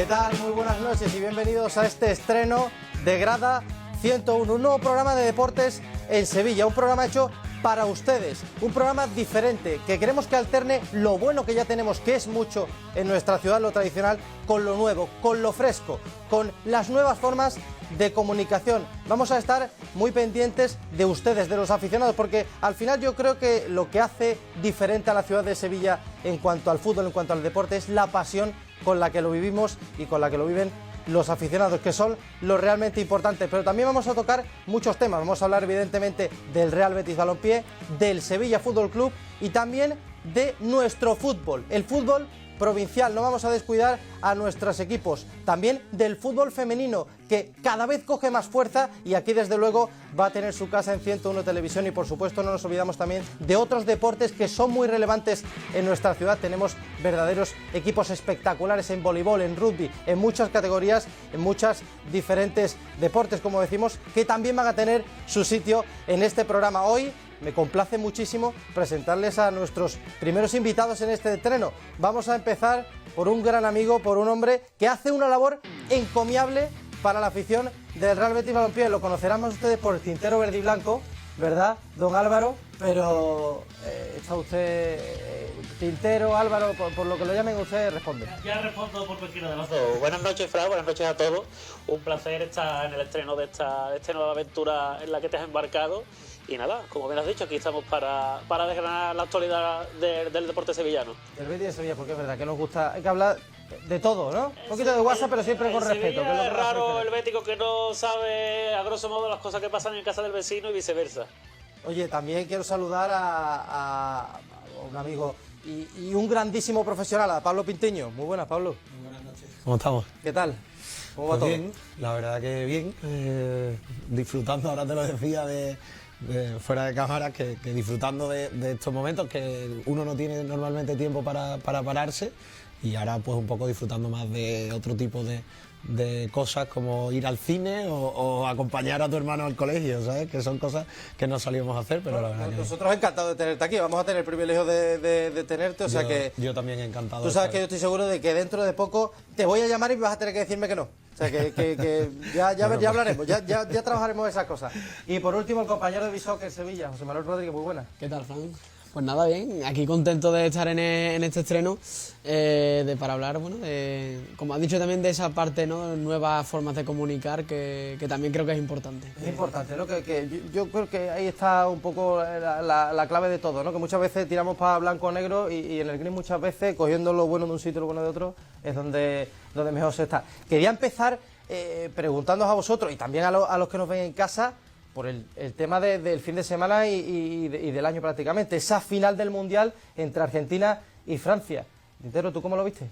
tal? Muy buenas noches y bienvenidos a este estreno de Grada 101, un nuevo programa de deportes en Sevilla, un programa hecho para ustedes, un programa diferente, que queremos que alterne lo bueno que ya tenemos, que es mucho en nuestra ciudad, lo tradicional, con lo nuevo, con lo fresco, con las nuevas formas de comunicación. Vamos a estar muy pendientes de ustedes, de los aficionados, porque al final yo creo que lo que hace diferente a la ciudad de Sevilla en cuanto al fútbol, en cuanto al deporte, es la pasión con la que lo vivimos y con la que lo viven los aficionados, que son lo realmente importante. Pero también vamos a tocar muchos temas. Vamos a hablar evidentemente del Real Betis Balompié, del Sevilla Fútbol Club y también de nuestro fútbol, el fútbol provincial. No vamos a descuidar a nuestros equipos, también del fútbol femenino, que cada vez coge más fuerza y aquí desde luego va a tener su casa en 101 Televisión. Y por supuesto no nos olvidamos también de otros deportes que son muy relevantes en nuestra ciudad. Tenemos verdaderos equipos espectaculares en voleibol, en rugby, en muchas categorías, en muchos diferentes deportes, como decimos, que también van a tener su sitio en este programa. Hoy me complace muchísimo presentarles a nuestros primeros invitados en este estreno. Vamos a empezar por un gran amigo, por un hombre que hace una labor encomiable para la afición del Real Betis Balompié. Lo conocerán más ustedes por el tintero verde y blanco, ¿verdad, don Álvaro? Pero está usted tintero, Álvaro, por lo que lo llamen, usted responde. Ya respondo por cualquiera de los dos. Buenas noches, Fra, buenas noches a todos. Un placer estar en el estreno de esta nueva aventura en la que te has embarcado. Y nada, como bien has dicho, aquí estamos para desgranar la actualidad del deporte sevillano. El Betis de Sevilla, porque es verdad que nos gusta, hay que hablar de todo, ¿no? Un poquito de WhatsApp, pero siempre con respeto. Que es raro el bético que no sabe, a grosso modo, las cosas que pasan en casa del vecino y viceversa. Oye, también quiero saludar a un amigo y un grandísimo profesional, a Pablo Pinteño. Muy buenas, Pablo. Muy buenas noches. ¿Cómo estamos? ¿Qué tal? ¿Cómo va todo? Bien, la verdad que bien. Disfrutando, ahora te lo decía, de fuera de cámaras, que disfrutando de estos momentos que uno no tiene normalmente tiempo para pararse, y ahora pues un poco disfrutando más de otro tipo de cosas, como ir al cine o acompañar a tu hermano al colegio, ¿sabes? Que son cosas que no solíamos hacer, pero la verdad que... Nosotros encantados de tenerte aquí, vamos a tener el privilegio de tenerte, o sea que... Yo también encantado. Tú sabes que yo estoy seguro de que dentro de poco te voy a llamar y vas a tener que decirme que no. O sea, que ya hablaremos, ya trabajaremos esas cosas. Y por último, el compañero de Bishock en Sevilla, José Manuel Rodríguez, muy buena. ¿Qué tal, Fran? Pues nada, bien, aquí contento de estar en este estreno, para hablar, bueno, como has dicho también, de esa parte, ¿no? Nuevas formas de comunicar que también creo que es importante. Es importante, ¿no? Que yo creo que ahí está un poco la clave de todo, ¿no? Que muchas veces tiramos para blanco o negro y en el gris muchas veces, cogiendo lo bueno de un sitio y lo bueno de otro, es donde mejor se está. Quería empezar preguntándoos a vosotros y también a los que nos ven en casa, por el tema del fin de semana y del año prácticamente, esa final del Mundial entre Argentina y Francia. Tintero, ¿tú cómo lo viste?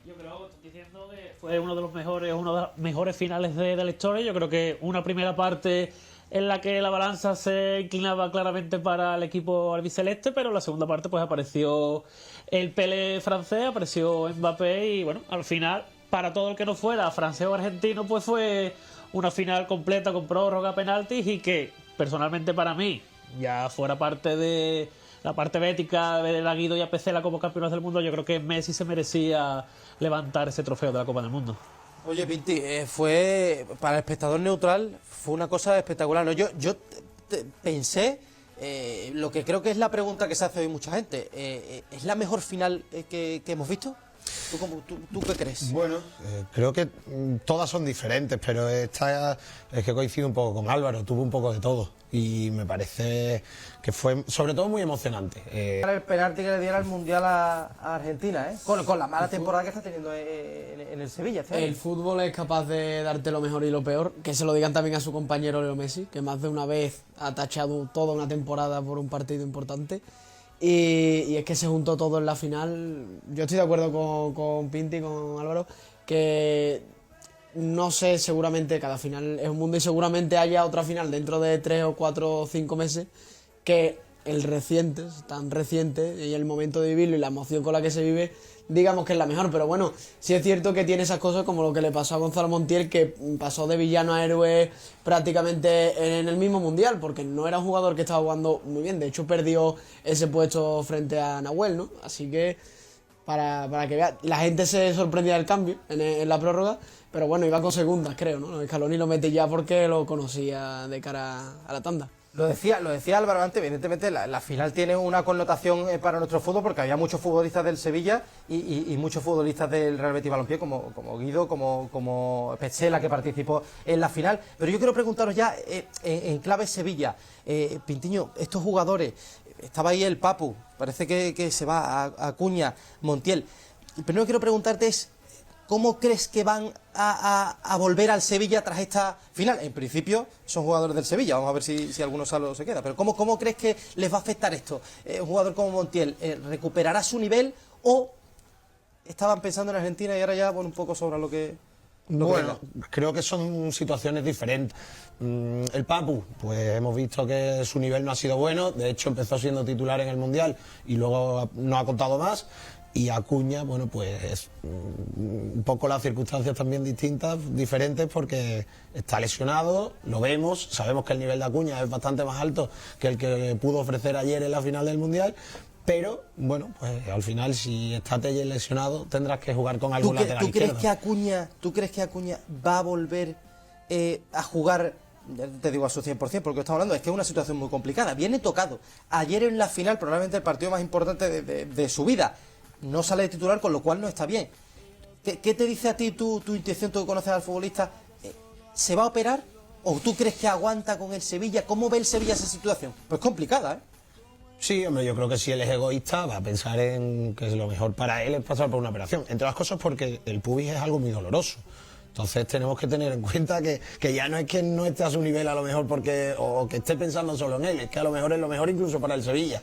Yo creo que estoy diciendo que fue una de las mejores finales de la historia. Yo creo que una primera parte en la que la balanza se inclinaba claramente para el equipo albiceleste, pero en la segunda parte pues apareció el Pelé francés, apareció Mbappé y bueno, al final, para todo el que no fuera francés o argentino, pues fue una final completa con prórroga, penaltis, y que personalmente para mí, ya fuera parte de la parte bética de la Guido y APC como campeones del mundo, yo creo que Messi se merecía levantar ese trofeo de la Copa del Mundo. Oye, Pinti, fue para el espectador neutral, fue una cosa espectacular, ¿no? Yo pensé, lo que creo que es la pregunta que se hace hoy mucha gente, ¿es la mejor final que hemos visto? ¿Tú qué crees? Bueno, creo que todas son diferentes, pero esta es que coincide un poco con Álvaro, tuvo un poco de todo y me parece que fue sobre todo muy emocionante. El penalti que le diera el Mundial a Argentina, con la mala temporada que está teniendo en el Sevilla. El fútbol es capaz de darte lo mejor y lo peor, que se lo digan también a su compañero Leo Messi, que más de una vez ha tachado toda una temporada por un partido importante. Y es que se juntó todo en la final. Yo estoy de acuerdo con Pinti y con Álvaro, que no sé, seguramente cada final es un mundo y seguramente haya otra final dentro de 3 o 4 o 5 meses, que el reciente, tan reciente, y el momento de vivirlo y la emoción con la que se vive, digamos que es la mejor. Pero bueno, sí es cierto que tiene esas cosas como lo que le pasó a Gonzalo Montiel, que pasó de villano a héroe prácticamente en el mismo Mundial, porque no era un jugador que estaba jugando muy bien, de hecho perdió ese puesto frente a Nahuel, ¿no? Así que para que vea. La gente se sorprendía del cambio en la prórroga, pero bueno, iba con segundas, creo, ¿no? Scaloni lo mete ya porque lo conocía de cara a la tanda. Lo decía Álvaro antes, evidentemente la final tiene una connotación para nuestro fútbol porque había muchos futbolistas del Sevilla y muchos futbolistas del Real Betis Balompié como Guido, como Petzela, que participó en la final. Pero yo quiero preguntaros ya en clave Sevilla, Pintiño, estos jugadores, estaba ahí el Papu, parece que se va a Acuña, Montiel. Primero quiero preguntarte es, ¿cómo crees que van a volver al Sevilla tras esta final? En principio son jugadores del Sevilla, vamos a ver si alguno sale o se queda, pero ¿cómo crees que les va a afectar esto? Un jugador como Montiel, ¿recuperará su nivel o estaban pensando en Argentina y ahora ya un poco sobra lo que... Bueno, creo que son situaciones diferentes. El Papu, pues hemos visto que su nivel no ha sido bueno, de hecho empezó siendo titular en el Mundial y luego no ha contado más. Y Acuña, bueno, pues un poco las circunstancias también distintas, diferentes, porque está lesionado, lo vemos, sabemos que el nivel de Acuña es bastante más alto que el que pudo ofrecer ayer en la final del Mundial, pero, bueno, pues al final si está Telles lesionado tendrás que jugar con algún lateral izquierdo. ¿Tú crees que Acuña va a volver a jugar, te digo a su 100%, porque estamos hablando, es que es una situación muy complicada, viene tocado, ayer en la final probablemente el partido más importante de su vida, no sale de titular, con lo cual no está bien. ¿Qué te dice a ti tu intuición, tú que conoces al futbolista? ¿Se va a operar? ¿O tú crees que aguanta con el Sevilla? ¿Cómo ve el Sevilla esa situación? Pues complicada, ¿eh? Sí, hombre, yo creo que si él es egoísta va a pensar en que lo mejor para él es pasar por una operación. Entre las cosas porque el pubis es algo muy doloroso. Entonces tenemos que tener en cuenta que ya no es que no esté a su nivel a lo mejor o que esté pensando solo en él, es que a lo mejor es lo mejor incluso para el Sevilla.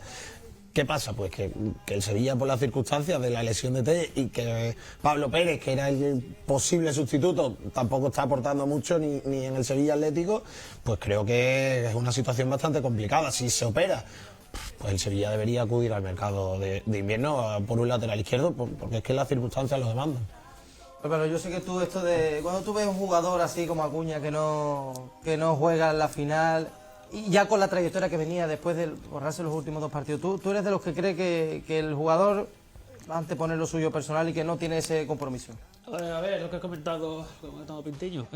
¿Qué pasa? Pues que el Sevilla, por las circunstancias de la lesión de Telles y que Pablo Pérez, que era el posible sustituto, tampoco está aportando mucho ni en el Sevilla Atlético, pues creo que es una situación bastante complicada. Si se opera, pues el Sevilla debería acudir al mercado de invierno por un lateral izquierdo, porque es que las circunstancias lo demandan. Pero yo sé que tú cuando tú ves un jugador así como Acuña que no juega en la final... Y ya con la trayectoria que venía después de borrarse los últimos dos partidos, ¿tú eres de los que cree que el jugador va a anteponer lo suyo personal y que no tiene ese compromiso? A ver, lo que ha comentado Pintiño.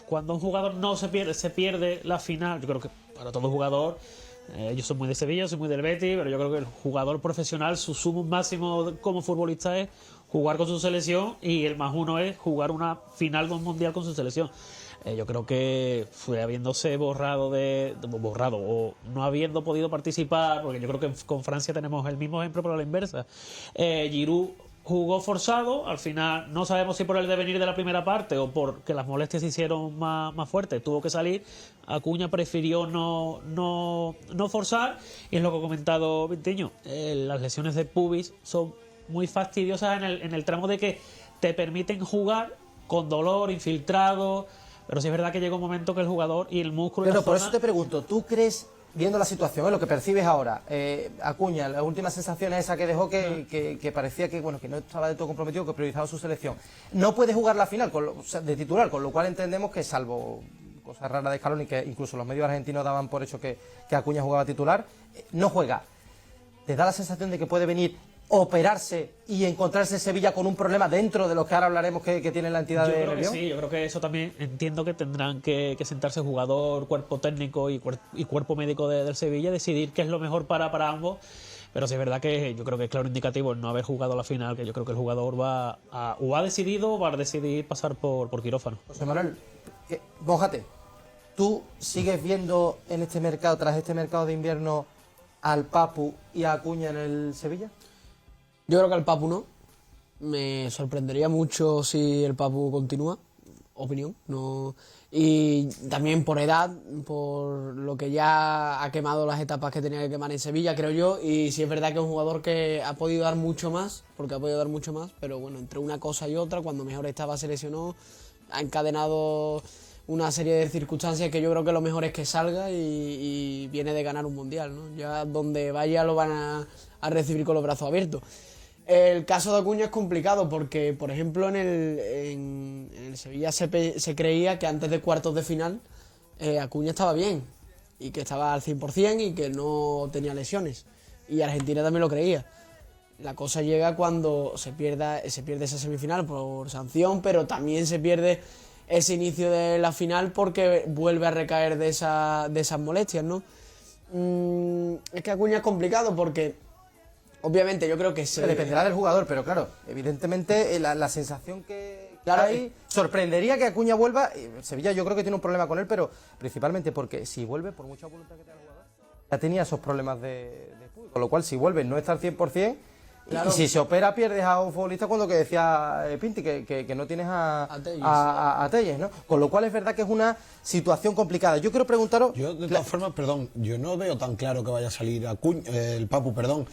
Cuando un jugador no se pierde la final, yo creo que para todo jugador, yo soy muy de Sevilla, soy muy del Betis, pero yo creo que el jugador profesional, su sumo máximo como futbolista es jugar con su selección y el más uno es jugar una final de un mundial con su selección. Yo creo que fue habiéndose borrado o no habiendo podido participar, porque yo creo que con Francia tenemos el mismo ejemplo pero a la inversa. Giroud jugó forzado, al final no sabemos si por el devenir de la primera parte o porque las molestias se hicieron más fuertes, tuvo que salir. Acuña prefirió no forzar, y es lo que ha comentado Pintiño. Las lesiones de pubis son muy fastidiosas en el tramo de que te permiten jugar con dolor, infiltrado. Pero sí es verdad que llega un momento que el jugador y el músculo... Pero por eso te pregunto, ¿tú crees, viendo la situación, lo que percibes ahora, Acuña, las últimas sensaciones esa que dejó que parecía que no estaba de todo comprometido, que priorizaba su selección, no puede jugar la final de titular, con lo cual entendemos que salvo cosas raras de Scaloni, que incluso los medios argentinos daban por hecho que Acuña jugaba titular, no juega? ¿Te da la sensación de que puede venir operarse y encontrarse en Sevilla con un problema dentro de los que ahora hablaremos que tiene la entidad de León? Sí, yo creo que eso también entiendo que tendrán que sentarse jugador, cuerpo técnico y cuerpo médico del Sevilla, decidir qué es lo mejor para ambos. Pero sí es verdad que yo creo que es claro indicativo el no haber jugado la final, que yo creo que el jugador ha decidido o va a decidir pasar por quirófano. José Manuel, mójate, ¿tú sigues viendo en este mercado, tras este mercado de invierno, al Papu y a Acuña en el Sevilla? Yo creo que el Papu no. Me sorprendería mucho si el Papu continúa. Opinión. No. Y también por edad, por lo que ya ha quemado las etapas que tenía que quemar en Sevilla, creo yo. Y sí es verdad que es un jugador que ha podido dar mucho más, pero bueno, entre una cosa y otra, cuando mejor estaba se lesionó, ha encadenado una serie de circunstancias que yo creo que lo mejor es que salga y viene de ganar un mundial, ¿no? Ya donde vaya lo van a recibir con los brazos abiertos. El caso de Acuña es complicado porque, por ejemplo, en el Sevilla se creía que antes de cuartos de final Acuña estaba bien y que estaba al 100% y que no tenía lesiones. Y Argentina también lo creía. La cosa llega cuando se pierde esa semifinal por sanción, pero también se pierde ese inicio de la final porque vuelve a recaer de esas molestias, ¿no? Es que Acuña es complicado porque obviamente yo creo que Dependerá del jugador, pero claro, evidentemente la sensación que Claro, hay sorprendería que Acuña vuelva. Sevilla yo creo que tiene un problema con él, pero principalmente porque si vuelve, por mucha voluntad que tenga el jugador, ya tenía esos problemas de público, con lo cual si vuelve no está al 100%. Claro. Y si se opera, pierdes a un futbolista cuando que decía Pinti, que no tienes a Telles, ¿no? Con lo cual es verdad que es una situación complicada. Yo quiero preguntaros... Yo, de todas formas, perdón, yo no veo tan claro que vaya a salir el Papu, perdón.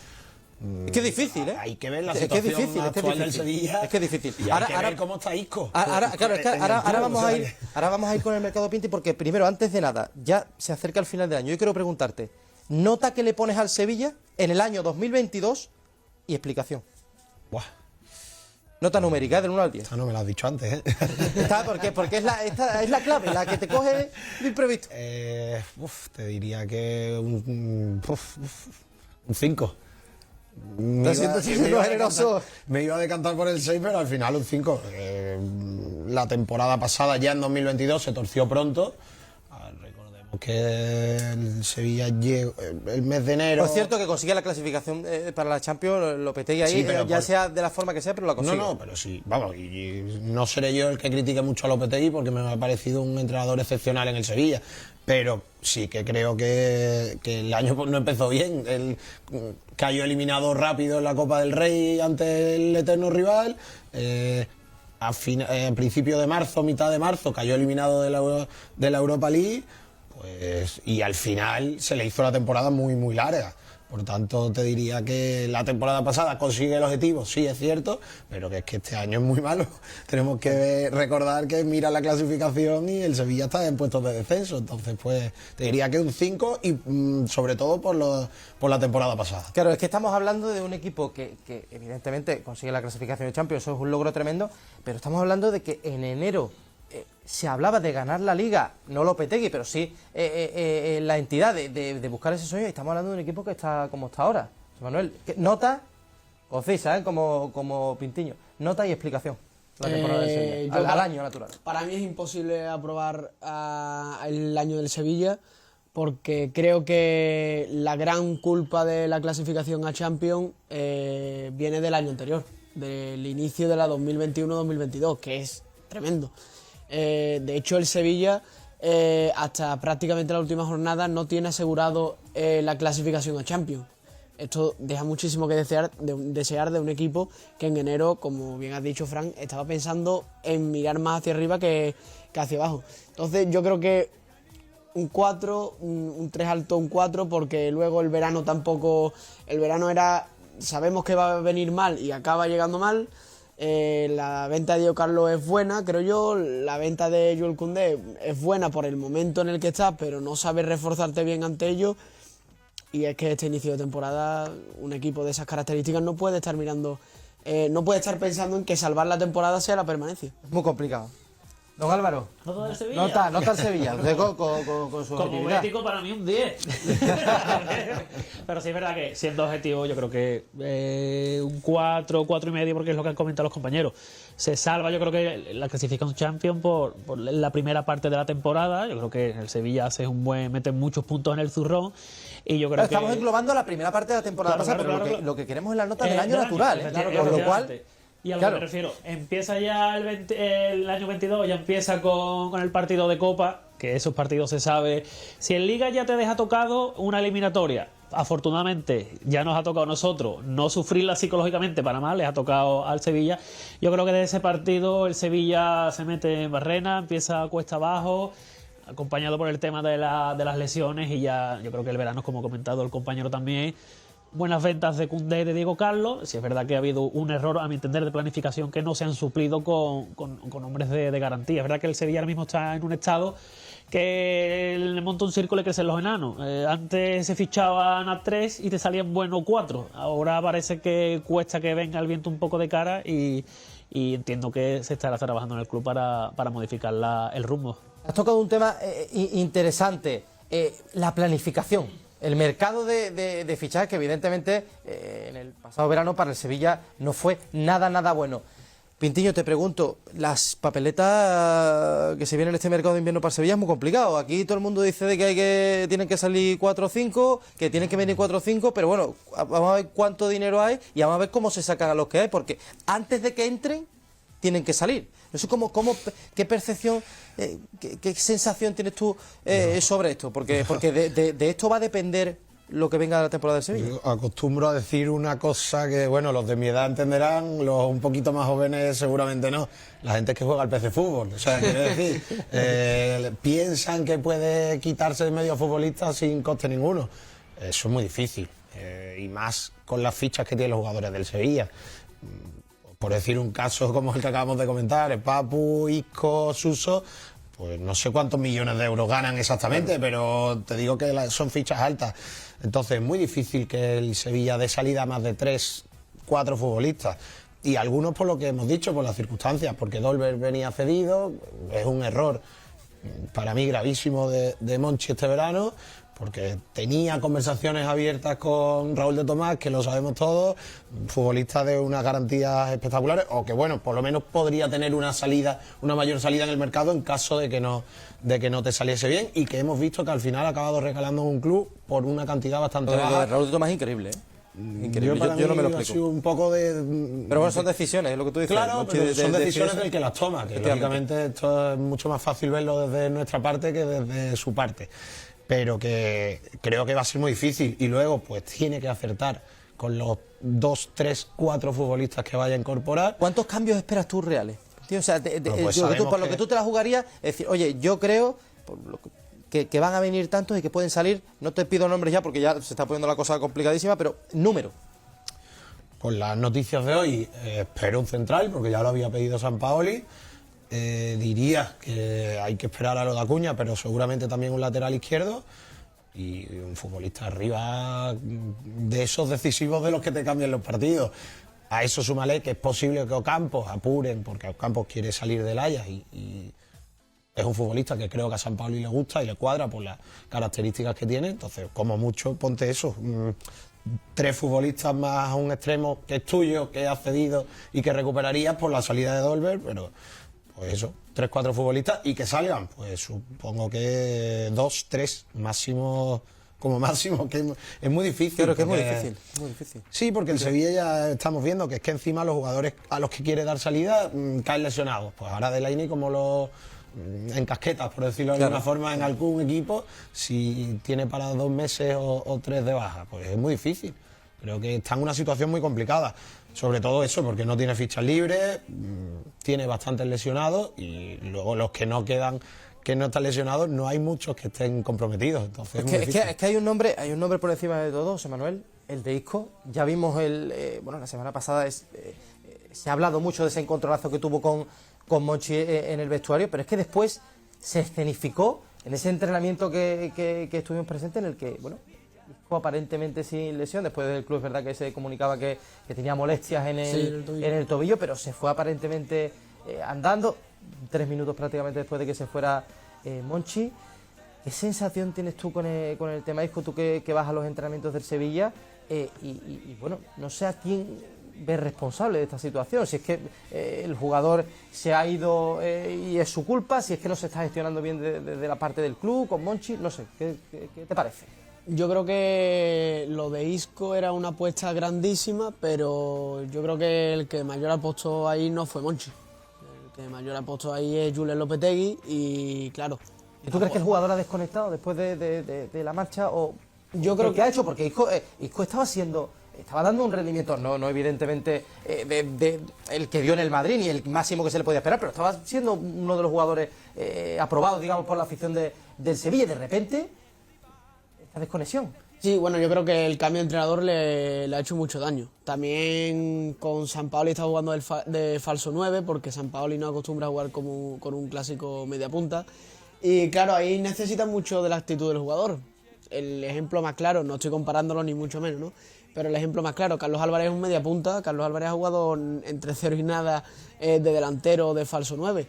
Es que es difícil, ¿eh? Hay que ver la Es que es situación difícil, es que es actual del difícil. Sevilla. Es que es difícil. Y hay que ver cómo está Isco. Claro, es que ahora vamos a ir con el mercado Pinti porque primero, antes de nada, ya se acerca el final del año. Yo quiero preguntarte, nota que le pones al Sevilla en el año 2022 y explicación. Buah, Nota numérica, del 1 al 10. esta no me lo has dicho antes, ¿eh? Porque es la clave, la que te coge de imprevisto. Te diría que un 5. Estás siendo generoso. Me iba a decantar por el 6, pero al final un 5. La temporada pasada, ya en 2022, se torció pronto. Recordemos que el Sevilla llegó el mes de enero. Por cierto, que consigue la clasificación para la Champions, Lopetegui ahí, Sí, pero ya sea de la forma que sea, pero la consigue. No, pero sí, vamos, y no seré yo el que critique mucho a Lopetegui porque me ha parecido un entrenador excepcional en el Sevilla, pero sí que creo que el año no empezó bien. Él cayó eliminado rápido en la Copa del Rey ante el eterno rival. A principio de marzo, mitad de marzo, cayó eliminado de la Europa League. Y al final se le hizo la temporada muy, muy larga. Por tanto, te diría que la temporada pasada consigue el objetivo, sí, es cierto, pero que es que este año es muy malo. Tenemos que recordar que mira la clasificación y el Sevilla está en puestos de descenso. Entonces, pues, te diría que un 5 y sobre todo por la temporada pasada. Claro, es que estamos hablando de un equipo que evidentemente consigue la clasificación de Champions, eso es un logro tremendo, pero estamos hablando de que en enero se hablaba de ganar la Liga, no Lopetegui, pero sí la entidad de buscar ese sueño, y estamos hablando de un equipo que está como está ahora. Manuel, nota concisa, como Pintiño, nota y explicación. La temporada del Sevilla, al año natural. Para mí es imposible aprobar el año del Sevilla porque creo que la gran culpa de la clasificación a Champions viene del año anterior, del inicio de la 2021-2022, que es tremendo. De hecho, el Sevilla, hasta prácticamente la última jornada, no tiene asegurado la clasificación a Champions. Esto deja muchísimo que desear de un equipo que en enero, como bien has dicho, Fran, estaba pensando en mirar más hacia arriba que hacia abajo. Entonces, yo creo que un 4, un 3 alto, un 4, porque luego el verano tampoco... El verano sabemos que va a venir mal y acaba llegando mal. La venta de Diego Carlos es buena, creo yo. La venta de Jules Koundé es buena por el momento en el que está, pero no sabes reforzarte bien ante ello. Y es que este inicio de temporada, un equipo de esas características no puede estar no puede estar pensando en que salvar la temporada sea la permanencia. Es muy complicado. Don Álvaro, ¿Nota del Sevilla? nota al Sevilla, con su Como objetividad. ético, para mí un 10. Pero sí es verdad que, siendo objetivo, yo creo que un 4, 4,5, porque es lo que han comentado los compañeros. Se salva, yo creo que la clasificación Champions por la primera parte de la temporada. Yo creo que el Sevilla mete muchos puntos en el zurrón. Y yo creo Estamos que englobando la primera parte de la temporada pasada, pero lo que queremos es la nota del año natural, con lo cual... Y a lo que me refiero, empieza ya el año 22, ya empieza con el partido de Copa, que esos partidos se sabe. Si en Liga ya te deja tocado una eliminatoria, afortunadamente ya nos ha tocado a nosotros no sufrirla psicológicamente para mal, les ha tocado al Sevilla. Yo creo que de ese partido el Sevilla se mete en barrena, empieza cuesta abajo, acompañado por el tema de las lesiones, y ya yo creo que el verano, como ha comentado el compañero también, buenas ventas de Koundé y de Diego Carlos. Si es verdad que ha habido un error, a mi entender, de planificación, que no se han suplido con hombres de garantía. Es verdad que el Sevilla ahora mismo está en un estado que le monta un círculo y crecen los enanos. Antes se fichaban a 3 y te salían buenos 4. Ahora parece que cuesta que venga el viento un poco de cara, y entiendo que se estará trabajando en el club para modificar el rumbo. Has tocado un tema interesante, la planificación. El mercado de fichajes, que evidentemente en el pasado verano para el Sevilla no fue nada bueno. Pintiño, te pregunto, las papeletas que se vienen en este mercado de invierno para Sevilla es muy complicado. Aquí todo el mundo dice de que tienen que salir 4 o 5, que tienen que venir 4 o 5, pero bueno, vamos a ver cuánto dinero hay y vamos a ver cómo se sacan a los que hay, porque antes de que entren, tienen que salir. No sé qué percepción, qué sensación tienes tú sobre esto, porque de esto va a depender lo que venga de la temporada del Sevilla. Yo acostumbro a decir una cosa que, bueno, los de mi edad entenderán, los un poquito más jóvenes seguramente no. La gente que juega al PC Fútbol, o sea, quiero decir, piensan que puede quitarse de medio futbolista sin coste ninguno. Eso es muy difícil, y más con las fichas que tienen los jugadores del Sevilla. Por decir un caso como el que acabamos de comentar, Papu, Isco, Suso, pues no sé cuántos millones de euros ganan exactamente, pero te digo que son fichas altas. Entonces es muy difícil que el Sevilla dé salida a más de 3, 4 futbolistas. Y algunos por lo que hemos dicho, por las circunstancias, porque Dolber venía cedido, es un error para mí gravísimo de Monchi este verano, porque tenía conversaciones abiertas con Raúl de Tomás, que lo sabemos todos, futbolista de unas garantías espectaculares, o que bueno, por lo menos podría tener una mayor salida en el mercado en caso de que no te saliese bien, y que hemos visto que al final ha acabado recalando en un club por una cantidad bastante baja. Lo de Raúl de Tomás es increíble, ¿eh? Increíble. Yo no me lo explico. Ha sido un poco de... Pero bueno, son decisiones, es lo que tú dices. Claro, pero son decisiones del que las toma, que lógicamente esto es mucho más fácil verlo desde nuestra parte que desde su parte. Pero que creo que va a ser muy difícil, y luego pues tiene que acertar con los 2, 3, 4 futbolistas que vaya a incorporar. ¿Cuántos cambios esperas tú reales? Tío, o sea, pues por lo que tú te la jugarías, es decir, oye, yo creo por lo que van a venir tantos y que pueden salir, no te pido nombres ya porque ya se está poniendo la cosa complicadísima, pero número. Por las noticias de hoy, espero un central, porque ya lo había pedido Sampaoli. Diría que hay que esperar a lo de Acuña, pero seguramente también un lateral izquierdo y un futbolista arriba de esos decisivos de los que te cambian los partidos. A eso súmale que es posible que Ocampos apuren, porque Ocampos quiere salir del Ajax y es un futbolista que creo que a Sampaoli le gusta y le cuadra por las características que tiene. Entonces, como mucho, ponte eso. 3 futbolistas más un extremo que es tuyo, que has cedido y que recuperarías por la salida de Dolber, pero pues eso, 3, 4 futbolistas y que salgan, pues supongo que 2, 3 máximo, como máximo, que es muy difícil. Creo que es muy difícil. Sí, porque el Sevilla ya estamos viendo que es que encima los jugadores a los que quiere dar salida caen lesionados. Pues ahora Delaney como los en casquetas, por decirlo de alguna forma, en algún equipo, si tiene para 2 meses o 3 de baja, pues es muy difícil. Creo que está en una situación muy complicada. Sobre todo eso, porque no tiene fichas libres, tiene bastantes lesionados y luego los que no quedan, que no están lesionados, no hay muchos que estén comprometidos. Entonces es que hay un nombre por encima de todo, José Manuel, el de Isco. Ya vimos la semana pasada se ha hablado mucho de ese encontronazo que tuvo con Monchi en el vestuario, pero es que después se escenificó en ese entrenamiento que estuvimos presentes, en el que, bueno, Isco aparentemente sin lesión, después del club es verdad que se comunicaba que tenía molestias en el tobillo, pero se fue aparentemente andando 3 minutos prácticamente después de que se fuera Monchi. ¿Qué sensación tienes tú con el tema Isco, tú que vas a los entrenamientos del Sevilla? Y bueno, no sé a quién ves responsable de esta situación, si es que el jugador se ha ido y es su culpa, si es que no se está gestionando bien desde la parte del club, con Monchi, no sé, ¿qué te parece? Yo creo que lo de Isco era una apuesta grandísima, pero yo creo que el que mayor apostó ahí no fue Monchi. El que mayor apostó ahí es Julen Lopetegui y claro... ¿Y tú crees que el jugador ha desconectado después de la marcha? O yo creo que ha hecho, porque Isco estaba dando un rendimiento, no evidentemente el que dio en el Madrid ni el máximo que se le podía esperar, pero estaba siendo uno de los jugadores aprobados, digamos, por la afición del Sevilla, y de repente esta desconexión. Sí, bueno, yo creo que el cambio de entrenador le ha hecho mucho daño. También con Sampaoli está jugando de falso 9, porque Sampaoli no acostumbra a jugar con un clásico media punta. Y claro, ahí necesita mucho de la actitud del jugador. El ejemplo más claro, no estoy comparándolo ni mucho menos, ¿no? Pero el ejemplo más claro, Carlos Álvarez es un media punta. Carlos Álvarez ha jugado entre 0 y nada de delantero de falso 9.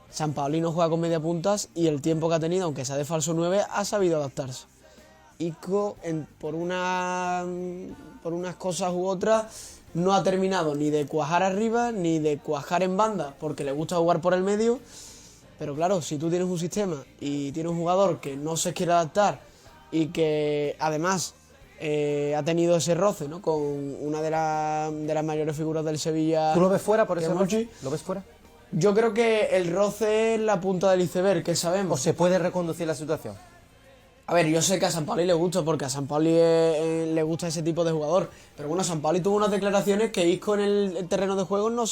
Sampaoli no juega con media puntas y el tiempo que ha tenido, aunque sea de falso 9, ha sabido adaptarse. Isco, por unas cosas u otras, no ha terminado ni de cuajar arriba ni de cuajar en banda, porque le gusta jugar por el medio. Pero claro, si tú tienes un sistema y tienes un jugador que no se quiere adaptar y que además ha tenido ese roce, ¿no?, con una de las mayores figuras del Sevilla. ¿Tú lo ves fuera por que ese es roce? Monchi. ¿Lo ves fuera? Yo creo que el roce es la punta del iceberg, que ¿O sabemos. se puede reconducir la situación? A ver, yo sé que a Sampaoli le gusta, porque a Sampaoli le gusta ese tipo de jugador. Pero bueno, Sampaoli tuvo unas declaraciones que Isco en el terreno de juego no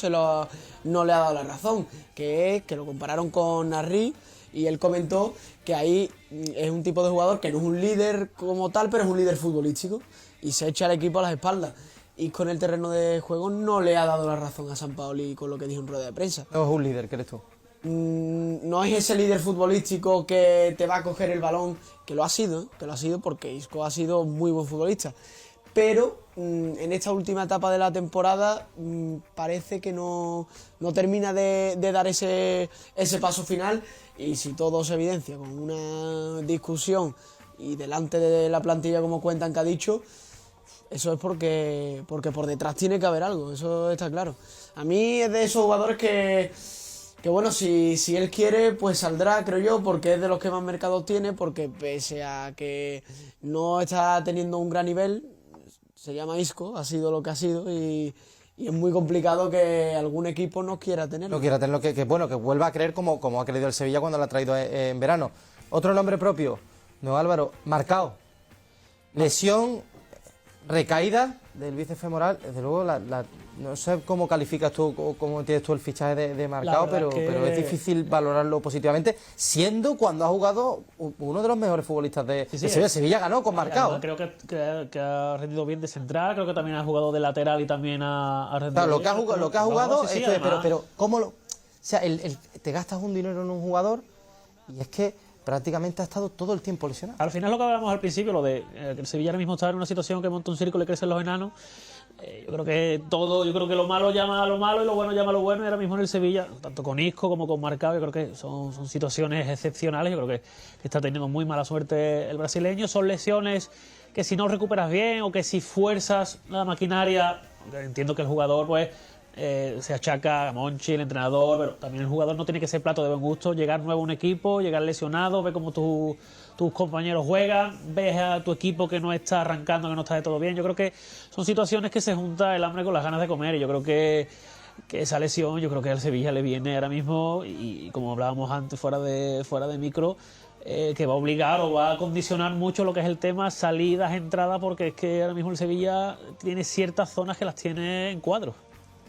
le ha dado la razón. Que es que lo compararon con Narri y él comentó que ahí es un tipo de jugador que no es un líder como tal, pero es un líder futbolístico. Y se echa al equipo a las espaldas. Isco en el terreno de juego no le ha dado la razón a Sampaoli con lo que dijo en rueda de prensa. No es un líder, ¿crees tú? No es ese líder futbolístico que te va a coger el balón, que lo ha sido porque Isco ha sido muy buen futbolista, pero en esta última etapa de la temporada parece que no termina de dar ese paso final, y si todo se evidencia con una discusión y delante de la plantilla, como cuentan que ha dicho, eso es porque por detrás tiene que haber algo, eso está claro. A mí es de esos jugadores que bueno, si él quiere, pues saldrá, creo yo, porque es de los que más mercado tiene, porque pese a que no está teniendo un gran nivel, se llama Isco, ha sido lo que ha sido, y es muy complicado que algún equipo no quiera tenerlo. No quiera tenerlo, que vuelva a creer como ha creído el Sevilla cuando lo ha traído en verano. Otro nombre propio, no Álvaro, Marcao. Lesión, recaída del bíceps femoral, desde luego no sé cómo calificas tú o cómo entiendes tú el fichaje de Marcao, pero es difícil valorarlo positivamente, siendo cuando ha jugado uno de los mejores futbolistas de Sevilla. Sevilla ganó con Marcao. Creo que ha rendido bien de central, creo que también ha jugado de lateral y también ha rendido Claro, bien. lo que ha jugado, Sí, pero ¿cómo lo...? O sea, te gastas un dinero en un jugador y es que prácticamente ha estado todo el tiempo lesionado. Al final, lo que hablábamos al principio, lo de que el Sevilla ahora mismo está en una situación que monta un círculo y crecen los enanos. Yo creo que lo malo llama a lo malo y lo bueno llama a lo bueno, y ahora mismo en el Sevilla, tanto con Isco como con Marcao, yo creo que son situaciones excepcionales. Yo creo que está teniendo muy mala suerte el brasileño. Son lesiones que si no recuperas bien o que si fuerzas la maquinaria, aunque entiendo que el jugador pues se achaca a Monchi, el entrenador, pero también el jugador no tiene que ser plato de buen gusto, llegar nuevo a un equipo, llegar lesionado, ver cómo tus compañeros juegan, ves a tu equipo que no está arrancando, que no está de todo bien. Yo creo que son situaciones que se junta el hambre con las ganas de comer, y yo creo que esa lesión, yo creo que al Sevilla le viene ahora mismo, y como hablábamos antes fuera de micro, que va a obligar o va a condicionar mucho lo que es el tema salidas, entradas, porque es que ahora mismo el Sevilla tiene ciertas zonas que las tiene en cuadros.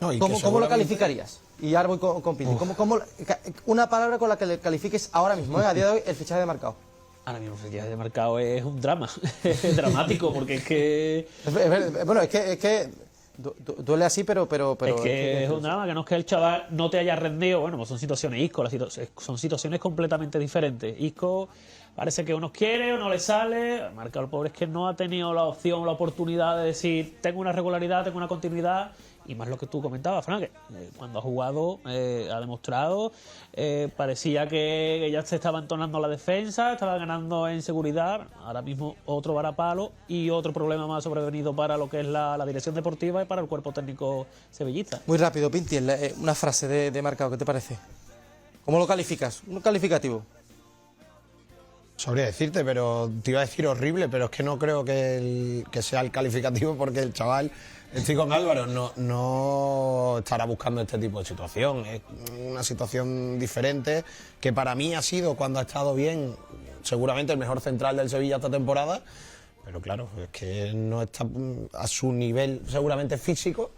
No, ¿Cómo lo calificarías? Y ahora voy con Piti. Una palabra con la que le califiques ahora mismo, a día de hoy, el fichaje de Marcao. Ahora mismo el fichaje de Marcao es un drama, es dramático, porque es que... Bueno, es que duele así, pero es que es un drama, que no es que el chaval no te haya rendido. Bueno, pues son situaciones Isco, son situaciones completamente diferentes. Isco parece que uno quiere o no le sale. Marcao, el pobre, es que no ha tenido la opción, la oportunidad de decir, tengo una regularidad, tengo una continuidad. Y más lo que tú comentabas, Fran, que cuando ha jugado ha demostrado, parecía que ya se estaba entonando la defensa, estaba ganando en seguridad. Ahora mismo otro varapalo y otro problema más sobrevenido para lo que es la dirección deportiva y para el cuerpo técnico sevillista. Muy rápido, Pinti, una frase de Marcao, ¿qué te parece? ¿Cómo lo calificas? Un calificativo. Sabría decirte, pero te iba a decir horrible, pero es que no creo que sea el calificativo, porque el chaval, estoy con Álvaro, no estará buscando este tipo de situación. Es una situación diferente que para mí ha sido, cuando ha estado bien, seguramente el mejor central del Sevilla esta temporada, pero claro, es que no está a su nivel seguramente físico.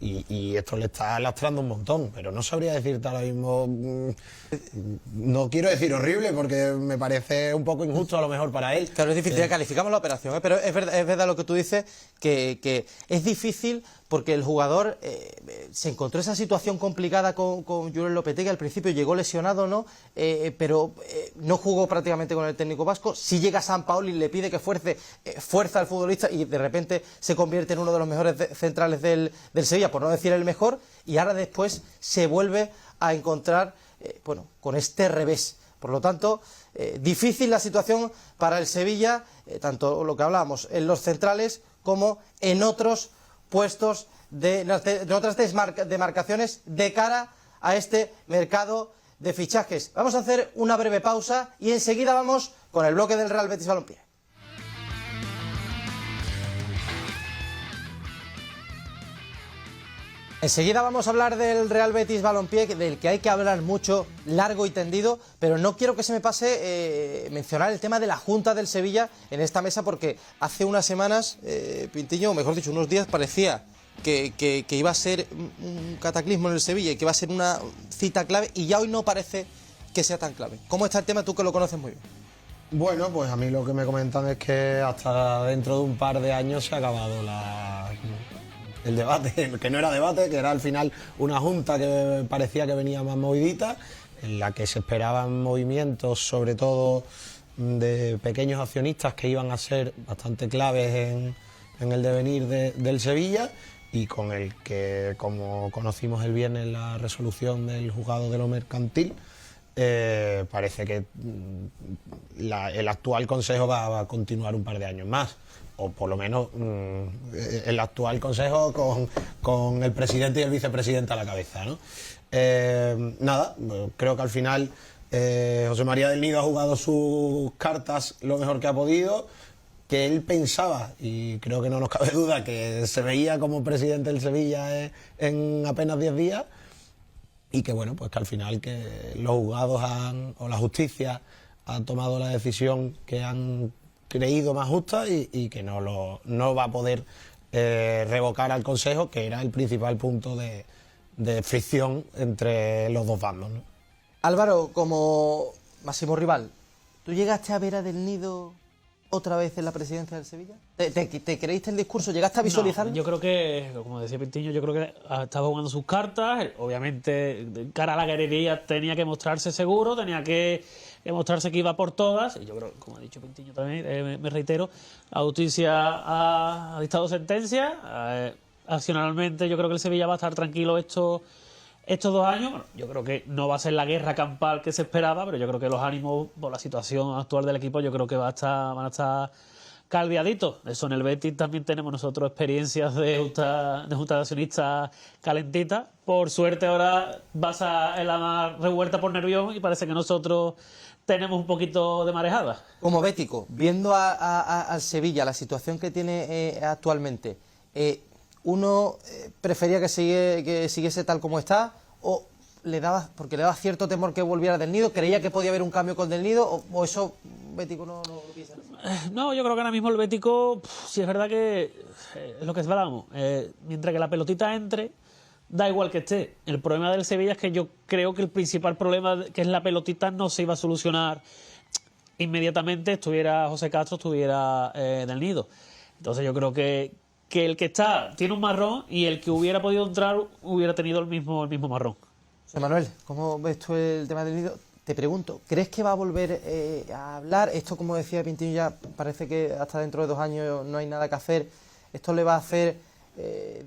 Y esto le está lastrando un montón, pero no sabría decirte ahora mismo, no quiero decir horrible porque me parece un poco injusto a lo mejor para él. Claro, es difícil, calificamos la operación, pero es verdad lo que tú dices, que es difícil porque el jugador se encontró esa situación complicada con Julen Lopetegui. Al principio llegó lesionado, ¿no? Pero no jugó prácticamente con el técnico vasco. Si llega Sampaoli y le pide que fuerza al futbolista, y de repente se convierte en uno de los mejores centrales del Sevilla, por no decir el mejor, y ahora después se vuelve a encontrar con este revés. Por lo tanto, difícil la situación para el Sevilla, tanto lo que hablábamos en los centrales como en otros puestos de otras demarcaciones de cara a este mercado de fichajes. Vamos a hacer una breve pausa y enseguida vamos con el bloque del Real Betis Balompié. Enseguida vamos a hablar del Real Betis Balompié, del que hay que hablar mucho, largo y tendido, pero no quiero que se me pase mencionar el tema de la Junta del Sevilla en esta mesa, porque hace unas semanas, Pintiño, o mejor dicho, unos días, parecía que iba a ser un cataclismo en el Sevilla y que iba a ser una cita clave, y ya hoy no parece que sea tan clave. ¿Cómo está el tema, tú que lo conoces muy bien? Bueno, pues a mí lo que me comentan es que hasta dentro de un par de años se ha acabado el debate, que no era debate, que era al final una junta que parecía que venía más movidita, en la que se esperaban movimientos, sobre todo de pequeños accionistas que iban a ser bastante claves en el devenir del Sevilla, y con el que, como conocimos el viernes la resolución del juzgado de lo mercantil, parece que el actual consejo va a continuar un par de años más, o por lo menos el actual consejo con el presidente y el vicepresidente a la cabeza, ¿no? Nada, creo que al final José María del Nido ha jugado sus cartas lo mejor que ha podido, que él pensaba, y creo que no nos cabe duda, que se veía como presidente del Sevilla en apenas 10 días, y que bueno, pues que al final que los juzgados o la justicia ha tomado la decisión que han creído más justa, y que no va a poder revocar al Consejo, que era el principal punto de fricción entre los dos bandos, ¿no? Álvaro, como máximo rival, ¿tú llegaste a ver a Del Nido otra vez en la presidencia del Sevilla? ¿Te creíste el discurso? ¿Llegaste a visualizarlo? No, yo creo que, como decía Pintiño, yo creo que estaba jugando sus cartas. Obviamente, de cara a la galería tenía que mostrarse seguro, tenía que mostrarse que iba por todas. Y yo creo, como ha dicho Pintiño también, me reitero, la justicia ha dictado sentencia. Accionalmente, yo creo que el Sevilla va a estar tranquilo estos 2 años. Bueno, yo creo que no va a ser la guerra campal que se esperaba, pero yo creo que los ánimos por la situación actual del equipo, yo creo que van a estar caldeaditos. Eso en el Betis también tenemos nosotros experiencias de junta de accionistas calentitas. Por suerte ahora vas en la más revuelta por Nervión, y parece que nosotros tenemos un poquito de marejada. Como bético, viendo al Sevilla, la situación que tiene actualmente, ¿uno prefería que siguiese tal como está, o le daba cierto temor que volviera Del Nido? ¿Creía que podía haber un cambio con Del Nido, o eso Bético no lo piensa? No, yo creo que ahora mismo el Bético, sí es verdad que es lo que hablábamos, mientras que la pelotita entre, da igual que esté. El problema del Sevilla es que yo creo que el principal problema, que es la pelotita, no se iba a solucionar inmediatamente, estuviera José Castro, estuviera Del Nido. Entonces yo creo que el que está tiene un marrón, y el que hubiera podido entrar hubiera tenido el mismo marrón. José Manuel, ¿cómo ves tú el tema del Nido? Te pregunto, ¿crees que va a volver a hablar? Esto, como decía Pintiño, ya parece que hasta dentro de 2 años no hay nada que hacer. ¿Esto le va a hacer,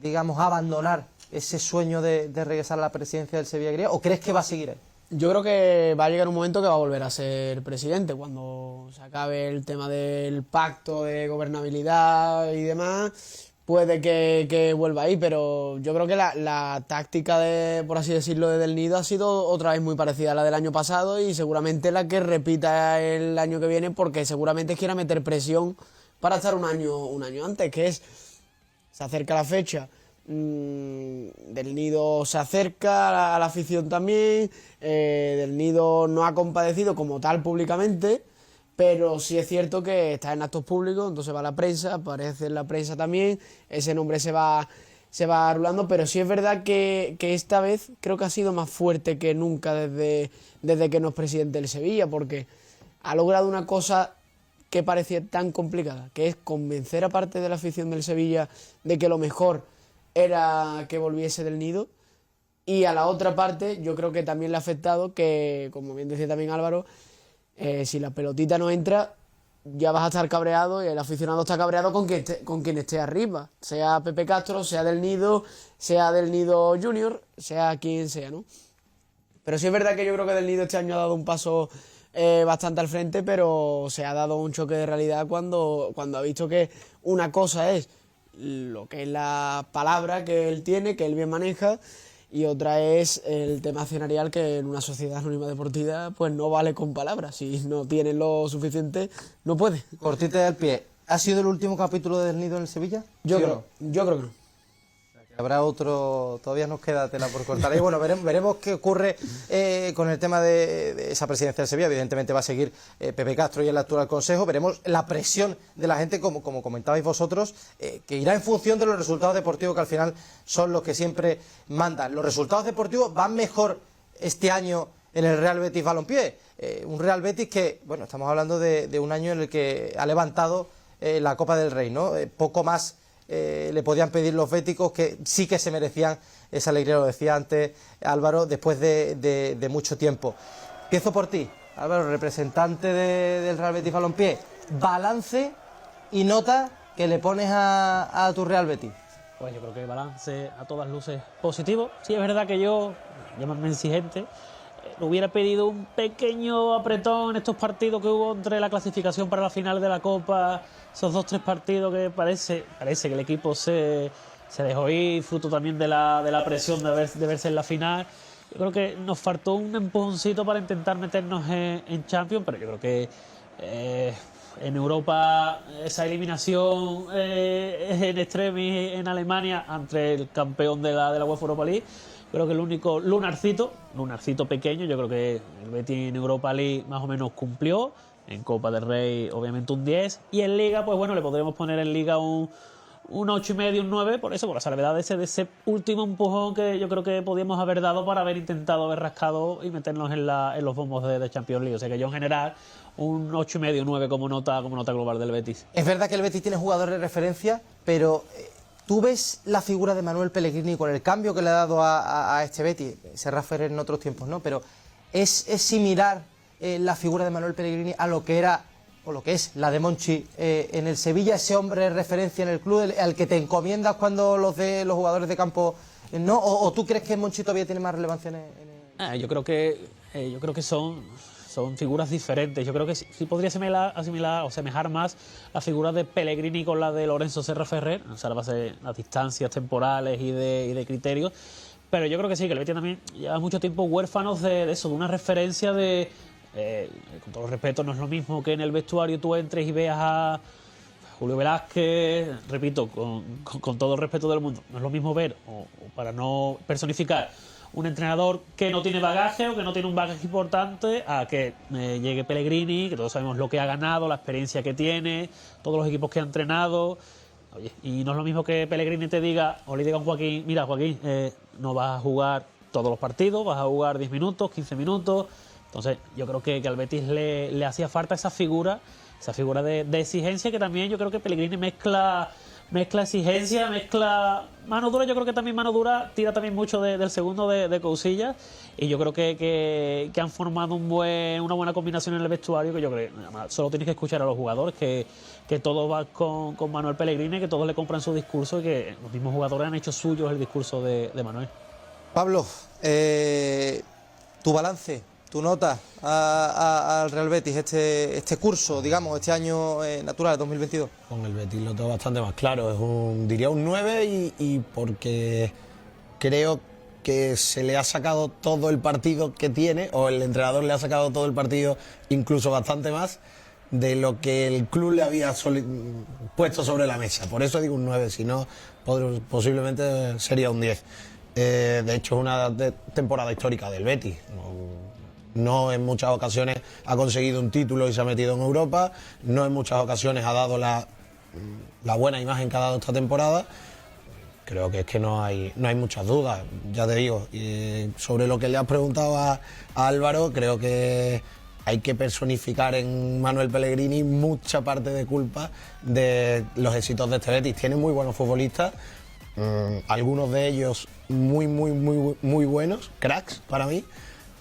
digamos, abandonar ese sueño de regresar a la presidencia del Sevilla? ¿O crees que va a seguir él? Yo creo que va a llegar un momento que va a volver a ser presidente, cuando se acabe el tema del pacto de gobernabilidad y demás. Puede que vuelva ahí, pero yo creo que la táctica por así decirlo, de Del Nido ha sido otra vez muy parecida a la del año pasado, y seguramente la que repita el año que viene, porque seguramente quiera meter presión para estar un año antes, que es, se acerca la fecha, Del Nido se acerca a la afición también, Del Nido no ha compadecido como tal públicamente, pero sí es cierto que está en actos públicos, entonces va a la prensa, aparece en la prensa también, ese nombre se va rulando, pero sí es verdad que esta vez creo que ha sido más fuerte que nunca desde que no es presidente del Sevilla, porque ha logrado una cosa que parecía tan complicada, que es convencer a parte de la afición del Sevilla de que lo mejor era que volviese Del Nido, y a la otra parte yo creo que también le ha afectado que, como bien decía también Álvaro, si la pelotita no entra, ya vas a estar cabreado, y el aficionado está cabreado con quien esté arriba, sea Pepe Castro, sea Del Nido Junior, sea quien sea, ¿no? Pero sí es verdad que yo creo que Del Nido este año ha dado un paso bastante al frente, pero se ha dado un choque de realidad cuando ha visto que una cosa es lo que es la palabra que él tiene, que él bien maneja, y otra es el tema accionarial, que en una sociedad anónima deportiva pues no vale con palabras. Si no tiene lo suficiente, no puede. Cortita del pie. ¿Ha sido el último capítulo del Nido en el Sevilla? Yo ¿Sí o creo que no. Habrá otro, todavía nos queda tela por cortar. Y bueno, veremos qué ocurre con el tema de esa presidencia del Sevilla. Evidentemente va a seguir Pepe Castro y el actual consejo. Veremos la presión de la gente, como comentabais vosotros, que irá en función de los resultados deportivos, que al final son los que siempre mandan. Los resultados deportivos van mejor este año en el Real Betis Balompié. Un Real Betis que, bueno, estamos hablando de un año en el que ha levantado la Copa del Rey, ¿no? Poco más le podían pedir los béticos, que sí que se merecían esa alegría, lo decía antes Álvaro, después de mucho tiempo. Empiezo por ti, Álvaro, representante del Real Betis Balompié. Balance y nota que le pones a tu Real Betis. Pues yo creo que balance a todas luces positivo. Sí, es verdad que yo, llamarme exigente, hubiera pedido un pequeño apretón en estos partidos que hubo entre la clasificación para la final de la Copa, esos 2-3 partidos que parece que el equipo se dejó ir, fruto también de la presión de verse en la final. Yo creo que nos faltó un empujoncito para intentar meternos en Champions, pero yo creo que en Europa esa eliminación en extremis en Alemania ante el campeón de la UEFA Europa League, creo que el único lunarcito pequeño, yo creo que el Betis en Europa League más o menos cumplió. En Copa del Rey obviamente un 10, y en Liga pues bueno, le podríamos poner en Liga un 8,5, un 9, por eso, por la salvedad de ese último empujón que yo creo que podíamos haber dado para haber intentado, haber rascado y meternos en los bombos de Champions League. O sea que yo en general un 8,5, un 9 como nota global del Betis. Es verdad que el Betis tiene jugadores de referencia, pero ¿tú ves la figura de Manuel Pellegrini con el cambio que le ha dado a este Betis? Serra Ferrer en otros tiempos, ¿no? Pero ¿es similar la figura de Manuel Pellegrini a lo que era o lo que es la de Monchi en el Sevilla, ese hombre de referencia en el club al que te encomiendas cuando los jugadores de campo no? ¿O tú crees que Monchi todavía tiene más relevancia en el... Yo creo que son figuras diferentes. Yo creo que sí podría asimilar o semejar más la figura de Pellegrini con la de Lorenzo Serra Ferrer, o sea, a base de las distancias temporales y de criterios. Pero yo creo que sí, que el Betis también lleva mucho tiempo huérfanos de eso, de una referencia de... con todo el respeto, no es lo mismo que en el vestuario tú entres y veas a Julio Velázquez, repito, con todo el respeto del mundo, no es lo mismo ver, o para no personificar, un entrenador que no tiene bagaje o que no tiene un bagaje importante, a que llegue Pellegrini, que todos sabemos lo que ha ganado, la experiencia que tiene, todos los equipos que ha entrenado. Oye, y no es lo mismo que Pellegrini te diga, o le diga a un Joaquín, mira Joaquín, no vas a jugar todos los partidos, vas a jugar 10 minutos, 15 minutos. Entonces yo creo que al Betis le hacía falta esa figura de exigencia, que también yo creo que Pellegrini mezcla exigencia, mezcla mano dura. Yo creo que también mano dura tira también mucho del segundo de Cousillas, y yo creo que han formado una buena combinación en el vestuario, que yo creo que solo tienes que escuchar a los jugadores, que todos van con Manuel Pellegrini, que todos le compran su discurso y que los mismos jugadores han hecho suyos el discurso de Manuel. Pablo, tu balance, tu nota al Real Betis este curso, digamos, este año natural, 2022. Con el Betis lo tengo bastante más claro, diría un 9 y porque creo que se le ha sacado todo el partido que tiene, o el entrenador le ha sacado todo el partido, incluso bastante más, de lo que el club le había puesto sobre la mesa. Por eso digo un 9, si no, posiblemente sería un 10. De hecho, es una temporada histórica del Betis. No en muchas ocasiones ha conseguido un título y se ha metido en Europa, no en muchas ocasiones ha dado la buena imagen que ha dado esta temporada. Creo que es que no hay muchas dudas, ya te digo. Y sobre lo que le has preguntado a Álvaro, creo que hay que personificar en Manuel Pellegrini mucha parte de culpa de los éxitos de este Betis. Tiene muy buenos futbolistas, algunos de ellos muy buenos, cracks para mí,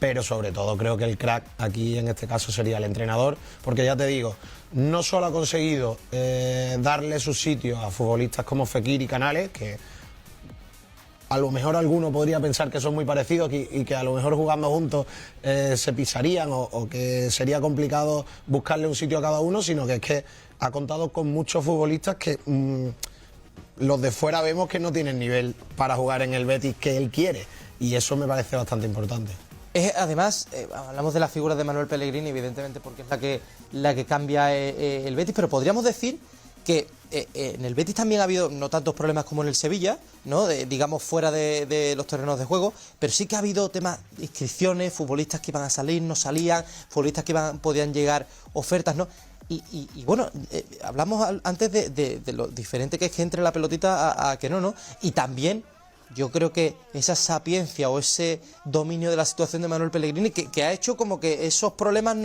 pero sobre todo creo que el crack aquí en este caso sería el entrenador, porque ya te digo, no solo ha conseguido darle su sitio a futbolistas como Fekir y Canales, que a lo mejor alguno podría pensar que son muy parecidos y que a lo mejor jugando juntos se pisarían o que sería complicado buscarle un sitio a cada uno, sino que es que ha contado con muchos futbolistas que los de fuera vemos que no tienen nivel para jugar en el Betis que él quiere, y eso me parece bastante importante. Además, hablamos de la figura de Manuel Pellegrini, evidentemente, porque es la que cambia el Betis, pero podríamos decir que en el Betis también ha habido no tantos problemas como en el Sevilla, ¿no? Digamos fuera de los terrenos de juego, pero sí que ha habido temas de inscripciones, futbolistas que iban a salir, no salían, futbolistas que podían llegar ofertas, ¿no? Y bueno, hablamos antes de lo diferente que es que entre la pelotita a que no, y también yo creo que esa sapiencia o ese dominio de la situación de Manuel Pellegrini que ha hecho como que esos problemas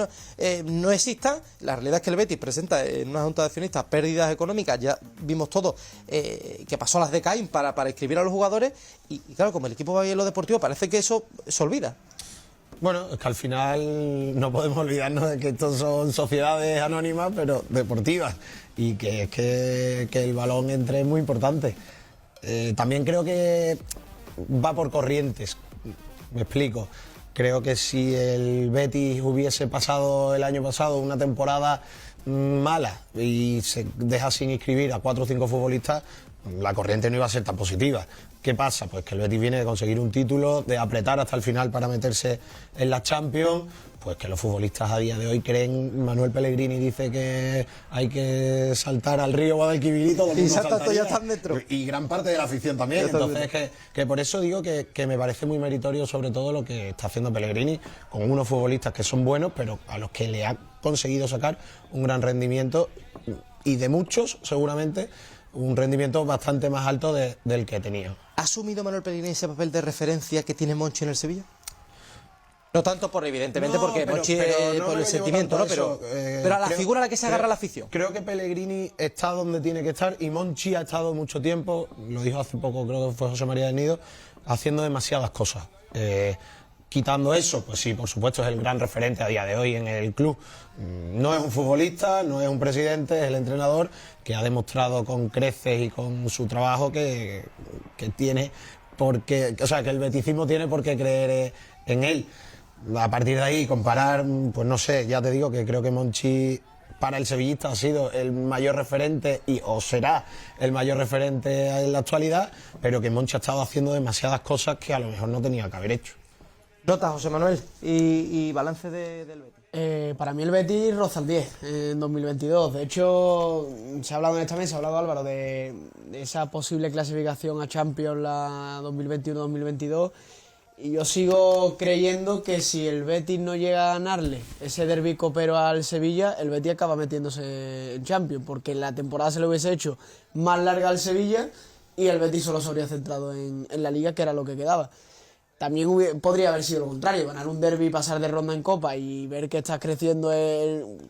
no existan. La realidad es que el Betis presenta en una junta de accionistas pérdidas económicas, ya vimos todo, que pasó a las de Caín para inscribir a los jugadores, y claro, como el equipo va bien en lo deportivo, parece que eso se olvida. Bueno, es que al final no podemos olvidarnos de que estos son sociedades anónimas, pero deportivas, y que es que el balón entre es muy importante. También creo que va por corrientes, me explico. Creo que si el Betis hubiese pasado el año pasado una temporada mala y se deja sin inscribir a 4 o 5 futbolistas, la corriente no iba a ser tan positiva. ¿Qué pasa? Pues que el Betis viene de conseguir un título, de apretar hasta el final para meterse en la Champions, pues que los futbolistas a día de hoy creen. Manuel Pellegrini dice que hay que saltar al río Guadalquivir, todo el mundo saltaría, ya está dentro. Y gran parte de la afición también. Entonces que por eso digo que me parece muy meritorio sobre todo lo que está haciendo Pellegrini con unos futbolistas que son buenos, pero a los que le ha conseguido sacar un gran rendimiento, y de muchos seguramente un rendimiento bastante más alto del que tenía. ¿Ha asumido Manuel Pellegrini ese papel de referencia que tiene Monchi en el Sevilla? No tanto evidentemente, porque Monchi por el sentimiento, ¿no? Pero a la figura a la que se agarra la afición. Creo que Pellegrini está donde tiene que estar, y Monchi ha estado mucho tiempo, lo dijo hace poco, creo que fue José María del Nido, haciendo demasiadas cosas. Quitando eso, pues sí, por supuesto es el gran referente a día de hoy en el club. No es un futbolista, no es un presidente, es el entrenador que ha demostrado con creces y con su trabajo que tiene que el beticismo tiene por qué creer en él. A partir de ahí comparar, pues no sé, ya te digo que creo que Monchi para el sevillista ha sido el mayor referente o será el mayor referente en la actualidad, pero que Monchi ha estado haciendo demasiadas cosas que a lo mejor no tenía que haber hecho. Nota, José Manuel, y balance del Betis. Para mí el Betis roza el 10 en 2022. De hecho, se ha hablado en esta mesa, ha hablado Álvaro de esa posible clasificación a Champions la 2021-2022. Y yo sigo creyendo que si el Betis no llega a ganarle ese derbi copero al Sevilla, el Betis acaba metiéndose en Champions, porque la temporada se le hubiese hecho más larga al Sevilla y el Betis solo se habría centrado en la Liga, que era lo que quedaba. También podría haber sido lo contrario, ganar un derbi, pasar de ronda en Copa y ver que estás creciendo.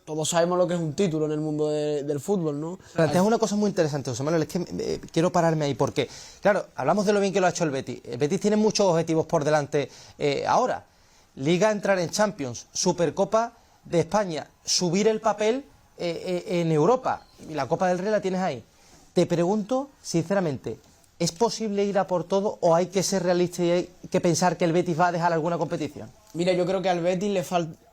Todos sabemos lo que es un título en el mundo del fútbol, ¿no? Planteas una cosa muy interesante, José Manuel, es que quiero pararme ahí, porque, claro, hablamos de lo bien que lo ha hecho el Betis. El Betis tiene muchos objetivos por delante ahora. Liga, entrar en Champions, Supercopa de España, subir el papel en Europa. Y la Copa del Rey la tienes ahí. Te pregunto, sinceramente, ¿es posible ir a por todo o hay que ser realista y hay que pensar que el Betis va a dejar alguna competición? Mira, yo creo que al Betis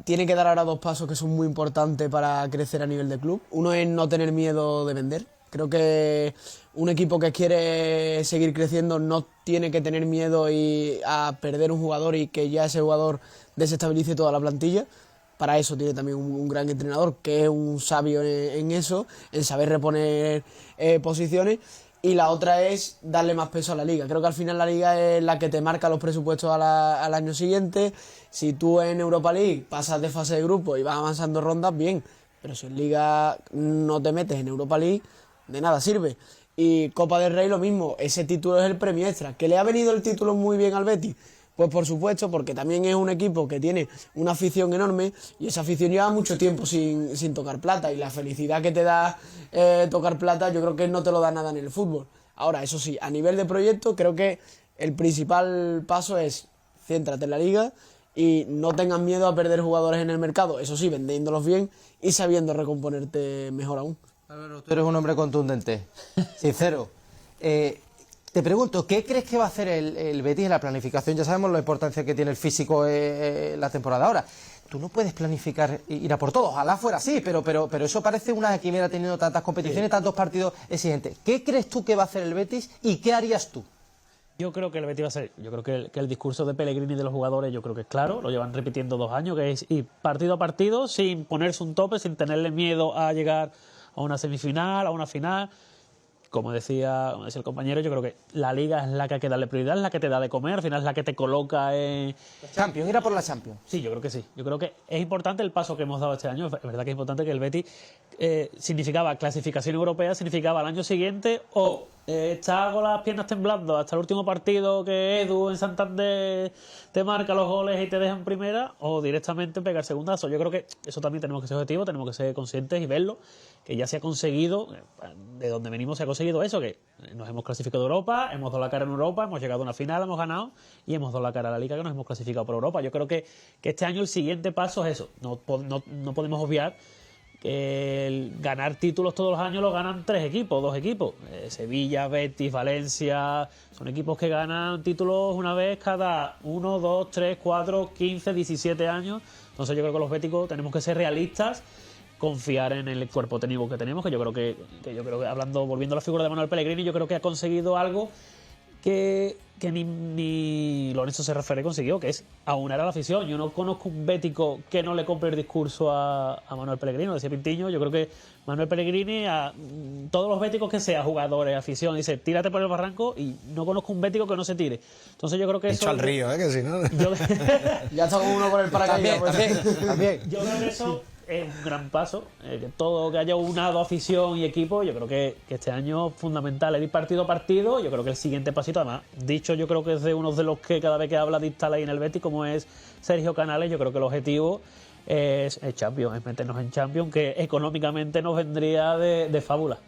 tiene que dar ahora 2 pasos que son muy importantes para crecer a nivel de club. Uno es no tener miedo de vender. Creo que un equipo que quiere seguir creciendo no tiene que tener miedo a perder un jugador y que ya ese jugador desestabilice toda la plantilla. Para eso tiene también un gran entrenador, que es un sabio en eso, en saber reponer posiciones. Y la otra es darle más peso a la Liga. Creo que al final la Liga es la que te marca los presupuestos al año siguiente. Si tú en Europa League pasas de fase de grupo y vas avanzando rondas, bien. Pero si en Liga no te metes en Europa League, de nada sirve. Y Copa del Rey lo mismo. Ese título es el premio extra. ¿Que le ha venido el título muy bien al Betis? Pues por supuesto, porque también es un equipo que tiene una afición enorme y esa afición lleva mucho tiempo sin tocar plata, y la felicidad que te da tocar plata yo creo que no te lo da nada en el fútbol. Ahora, eso sí, a nivel de proyecto creo que el principal paso es céntrate en la Liga y no tengas miedo a perder jugadores en el mercado, eso sí, vendiéndolos bien y sabiendo recomponerte mejor aún. Álvaro, tú eres un hombre contundente, sincero. Te pregunto, ¿qué crees que va a hacer el Betis en la planificación? Ya sabemos la importancia que tiene el físico la temporada ahora. Tú no puedes planificar ir a por todo, ojalá fuera así, pero eso parece una quimera teniendo tantas competiciones, tantos partidos exigentes. ¿Qué crees tú que va a hacer el Betis y qué harías tú? Yo creo que el Betis va a ser, yo creo que el discurso de Pellegrini y de los jugadores, yo creo que es claro, lo llevan repitiendo 2 años, que es ir partido a partido sin ponerse un tope, sin tenerle miedo a llegar a una semifinal, a una final. Como decía el compañero, yo creo que la Liga es la que hay que darle prioridad, es la que te da de comer, al final es la que te coloca en... Champions, ir a por la Champions. Sí, yo creo que sí. Yo creo que es importante el paso que hemos dado este año. Es verdad que es importante que el Betis significaba clasificación europea, significaba al año siguiente o estar con las piernas temblando hasta el último partido que Edu en Santander te marca los goles y te deja en primera, o directamente pegar segundazo. Yo creo que eso también tenemos que ser objetivos, tenemos que ser conscientes y verlo, que ya se ha conseguido, de donde venimos se ha conseguido eso, que nos hemos clasificado a Europa, hemos dado la cara en Europa, hemos llegado a una final, hemos ganado y hemos dado la cara a la Liga, que nos hemos clasificado por Europa. Yo creo que este año el siguiente paso es eso. No podemos obviar que el ganar títulos todos los años lo ganan 3 equipos, 2 equipos. Sevilla, Betis, Valencia, son equipos que ganan títulos una vez cada 1, 2, 3, 4, 15, 17 años. Entonces yo creo que los béticos tenemos que ser realistas, confiar en el cuerpo técnico que tenemos, que yo creo que hablando, volviendo a la figura de Manuel Pellegrini, yo creo que ha conseguido algo que ni Lorenzo Serrafere consiguió, que es aunar a la afición. Yo no conozco un bético que no le compre el discurso a Manuel Pellegrini, decía Pintiño. Yo creo que Manuel Pellegrini, a todos los béticos que sea, jugadores, afición, dice, tírate por el barranco, y no conozco un bético que no se tire. Entonces yo creo que eso... Echa al río, que si no... Ya está como uno por el paracaídas. También. Yo creo que eso es un gran paso, que haya unado afición y equipo. Yo creo que este año es fundamental el ir partido a partido. Yo creo que el siguiente pasito, además, dicho, yo creo que es de uno de los que cada vez que habla dicta ahí en el Betis, como es Sergio Canales. Yo creo que el objetivo es el Champions, es meternos en Champions, que económicamente nos vendría de fábula.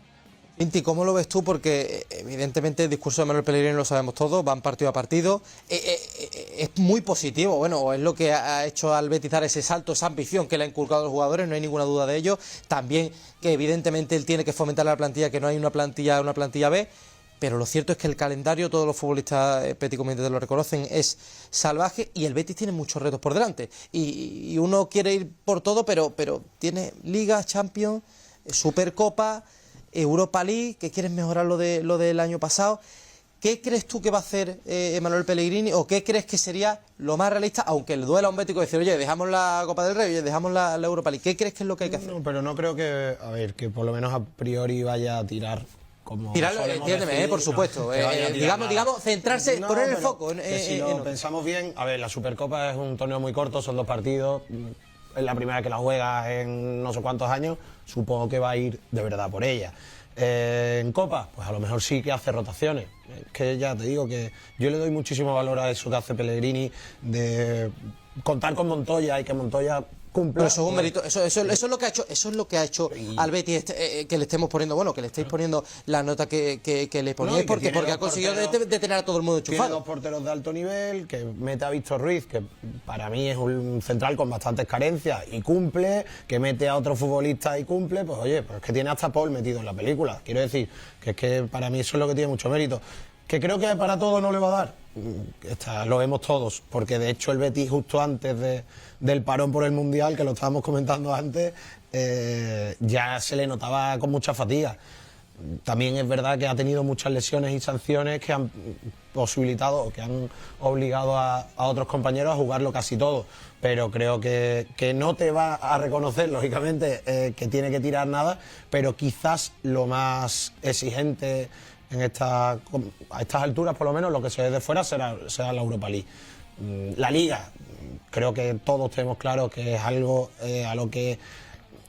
Inti, ¿cómo lo ves tú? Porque evidentemente el discurso de Manuel Pellegrini lo sabemos todos, van partido a partido. Es muy positivo, bueno, es lo que ha hecho al Betis dar ese salto, esa ambición que le ha inculcado a los jugadores, no hay ninguna duda de ello. También que evidentemente él tiene que fomentar la plantilla, que no hay una plantilla B, pero lo cierto es que el calendario, todos los futbolistas béticamente lo reconocen, es salvaje, y el Betis tiene muchos retos por delante. Y uno quiere ir por todo, pero tiene Liga, Champions, Supercopa, Europa League, que quieres mejorar lo del año pasado. ¿Qué crees tú que va a hacer Manuel Pellegrini, o qué crees que sería lo más realista, aunque le duela a un bético decir, oye, dejamos la Copa del Rey, oye, dejamos la Europa League? ¿Qué crees que es lo que hay que hacer? No, pero no creo que, a ver, que por lo menos a priori vaya a tirar como... Tirarlo, entiéndeme, por supuesto. Digamos, centrarse, poner el foco si lo pensamos bien, a ver, la Supercopa es un torneo muy corto, son 2 partidos, es la primera que la juegas en no sé cuántos años, supongo que va a ir de verdad por ella. En Copa, pues a lo mejor sí que hace rotaciones. Es que ya te digo que yo le doy muchísimo valor a eso que hace Pellegrini, de contar con Montoya y que Montoya cumpla. Pero eso es un mérito, eso es lo que ha hecho al Betis, que le estemos poniendo, bueno, que le estéis poniendo la nota que le poníais, porque ha conseguido detener a todo el mundo enchufado. Tiene 2 porteros de alto nivel, que mete a Víctor Ruiz, que para mí es un central con bastantes carencias y cumple, que mete a otro futbolista y cumple, pues oye, pues es que tiene hasta Paul metido en la película. Quiero decir, que es que para mí eso es lo que tiene mucho mérito. ¿Que creo que para todo no le va a dar? Lo vemos todos, porque de hecho el Betis justo antes del parón por el Mundial, que lo estábamos comentando antes, ya se le notaba con mucha fatiga. También es verdad que ha tenido muchas lesiones y sanciones que han posibilitado o que han obligado a otros compañeros a jugarlo casi todo, pero creo que no te va a reconocer, lógicamente, que tiene que tirar nada, pero quizás lo más exigente a estas alturas, por lo menos, lo que se ve de fuera será la Europa League. La Liga, creo que todos tenemos claro que es algo a lo que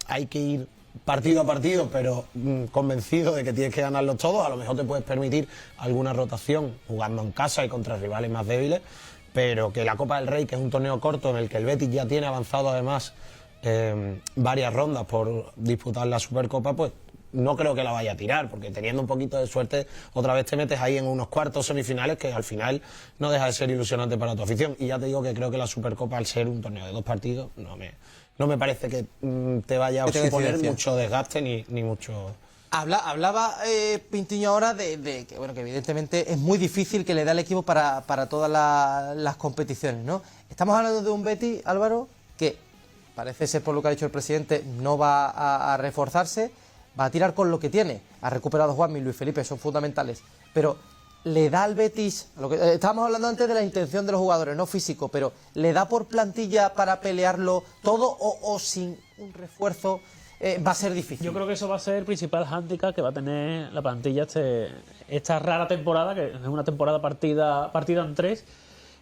hay que ir partido a partido, pero convencido de que tienes que ganarlos todos. A lo mejor te puedes permitir alguna rotación jugando en casa y contra rivales más débiles, pero que la Copa del Rey, que es un torneo corto en el que el Betis ya tiene avanzado además varias rondas por disputar la Supercopa, pues no creo que la vaya a tirar, porque teniendo un poquito de suerte otra vez te metes ahí en unos cuartos semifinales que al final no deja de ser ilusionante para tu afición. Y ya te digo que creo que la Supercopa, al ser un torneo de 2 partidos, no me parece que te vaya a suponer mucho desgaste ni mucho Hablaba Pintiño ahora de que, bueno, que evidentemente es muy difícil que le dé al equipo para todas las competiciones, ¿no? Estamos hablando de un Betis, Álvaro, que parece ser, por lo que ha dicho el presidente, no va a reforzarse, va a tirar con lo que tiene. Ha recuperado Juanmi y Luis Felipe, son fundamentales, pero le da al Betis, lo que estábamos hablando antes de la intención de los jugadores, no físico, pero ¿le da por plantilla para pelearlo todo o sin un refuerzo va a ser difícil? Yo creo que eso va a ser el principal hándicap que va a tener la plantilla esta rara temporada, que es una temporada partida en 3.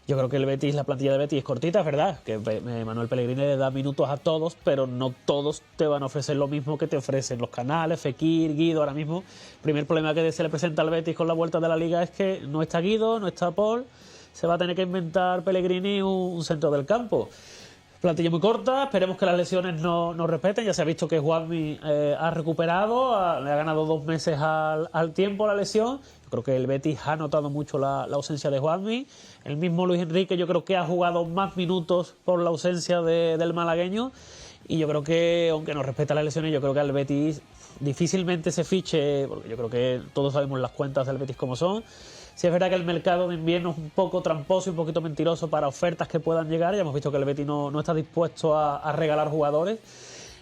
Yo creo que la plantilla de Betis es cortita, es verdad, que Manuel Pellegrini le da minutos a todos, pero no todos te van a ofrecer lo mismo que te ofrecen los Canales, Fekir, Guido. Ahora mismo, el primer problema que se le presenta al Betis con la vuelta de la Liga es que no está Guido, no está Paul, se va a tener que inventar Pellegrini un centro del campo. Plantilla muy corta, esperemos que las lesiones no respeten. Ya se ha visto que Juanmi ha recuperado, le ha ganado 2 meses al tiempo la lesión. Yo creo que el Betis ha notado mucho la ausencia de Juanmi. El mismo Luis Enrique yo creo que ha jugado más minutos por la ausencia del malagueño. Y yo creo que, aunque no respeta las lesiones, yo creo que al Betis difícilmente se fiche, porque yo creo que todos sabemos las cuentas del Betis como son. Sí es verdad que el mercado de invierno es un poco tramposo y un poquito mentiroso para ofertas que puedan llegar. Ya hemos visto que el Betis no está dispuesto a regalar jugadores.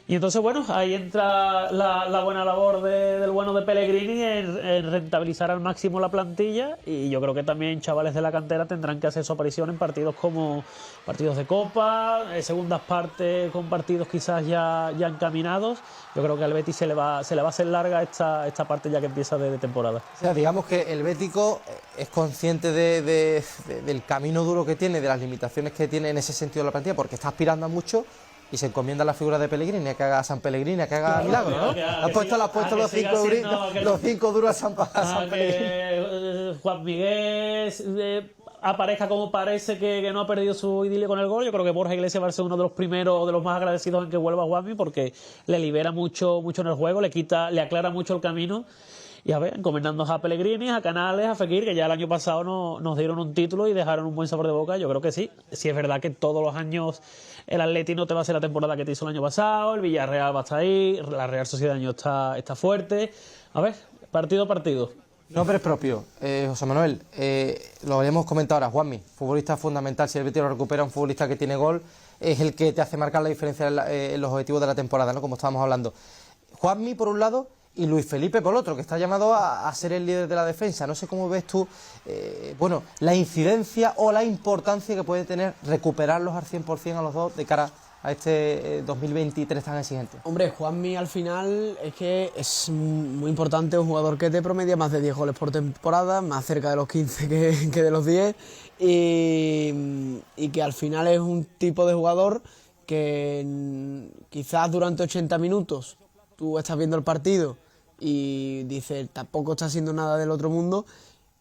Y entonces, bueno, ahí entra la buena labor del bueno de Pellegrini en rentabilizar al máximo la plantilla. Y yo creo que también chavales de la cantera tendrán que hacer su aparición en partidos como partidos de Copa, segundas partes con partidos quizás ya encaminados. Yo creo que al Betis se le va a hacer larga esta parte ya que empieza de temporada. O sea, digamos que el bético es consciente del camino duro que tiene, de las limitaciones que tiene en ese sentido la plantilla, porque está aspirando a mucho y se encomienda a la figura de Pellegrini, a que haga San Pellegrini, a que haga milagro, ¿no? Has puesto los 5 duros a San Pellegrini. Juan Miguel aparezca como parece que no ha perdido su idilio con el gol. Yo creo que Borja Iglesias va a ser uno de los primeros, de los más agradecidos en que vuelva Juanmi, porque le libera mucho en el juego, le aclara mucho el camino. Y a ver, encomendándonos a Pellegrini, a Canales, a Fekir, que ya el año pasado nos dieron un título y dejaron un buen sabor de boca. Yo creo que sí. Sí es verdad que todos los años el Atleti no te va a hacer la temporada que te hizo el año pasado, el Villarreal va a estar ahí, la Real Sociedad año está fuerte. A ver, partido. Nombres propios. José Manuel, lo habíamos comentado ahora, Juanmi, futbolista fundamental. Si el Betis lo recupera, un futbolista que tiene gol, es el que te hace marcar la diferencia en los objetivos de la temporada, ¿no? Como estábamos hablando. Juanmi, por un lado, y Luis Felipe por otro, que está llamado a ser el líder de la defensa. No sé cómo ves tú, la incidencia o la importancia que puede tener recuperarlos al 100% a los dos de cara a este 2023 tan exigente. Hombre, Juanmi al final es que es muy importante, un jugador que te promedia más de 10 goles por temporada, más cerca de los 15 que de los 10, y que al final es un tipo de jugador que quizás durante 80 minutos tú estás viendo el partido y dices, tampoco está haciendo nada del otro mundo,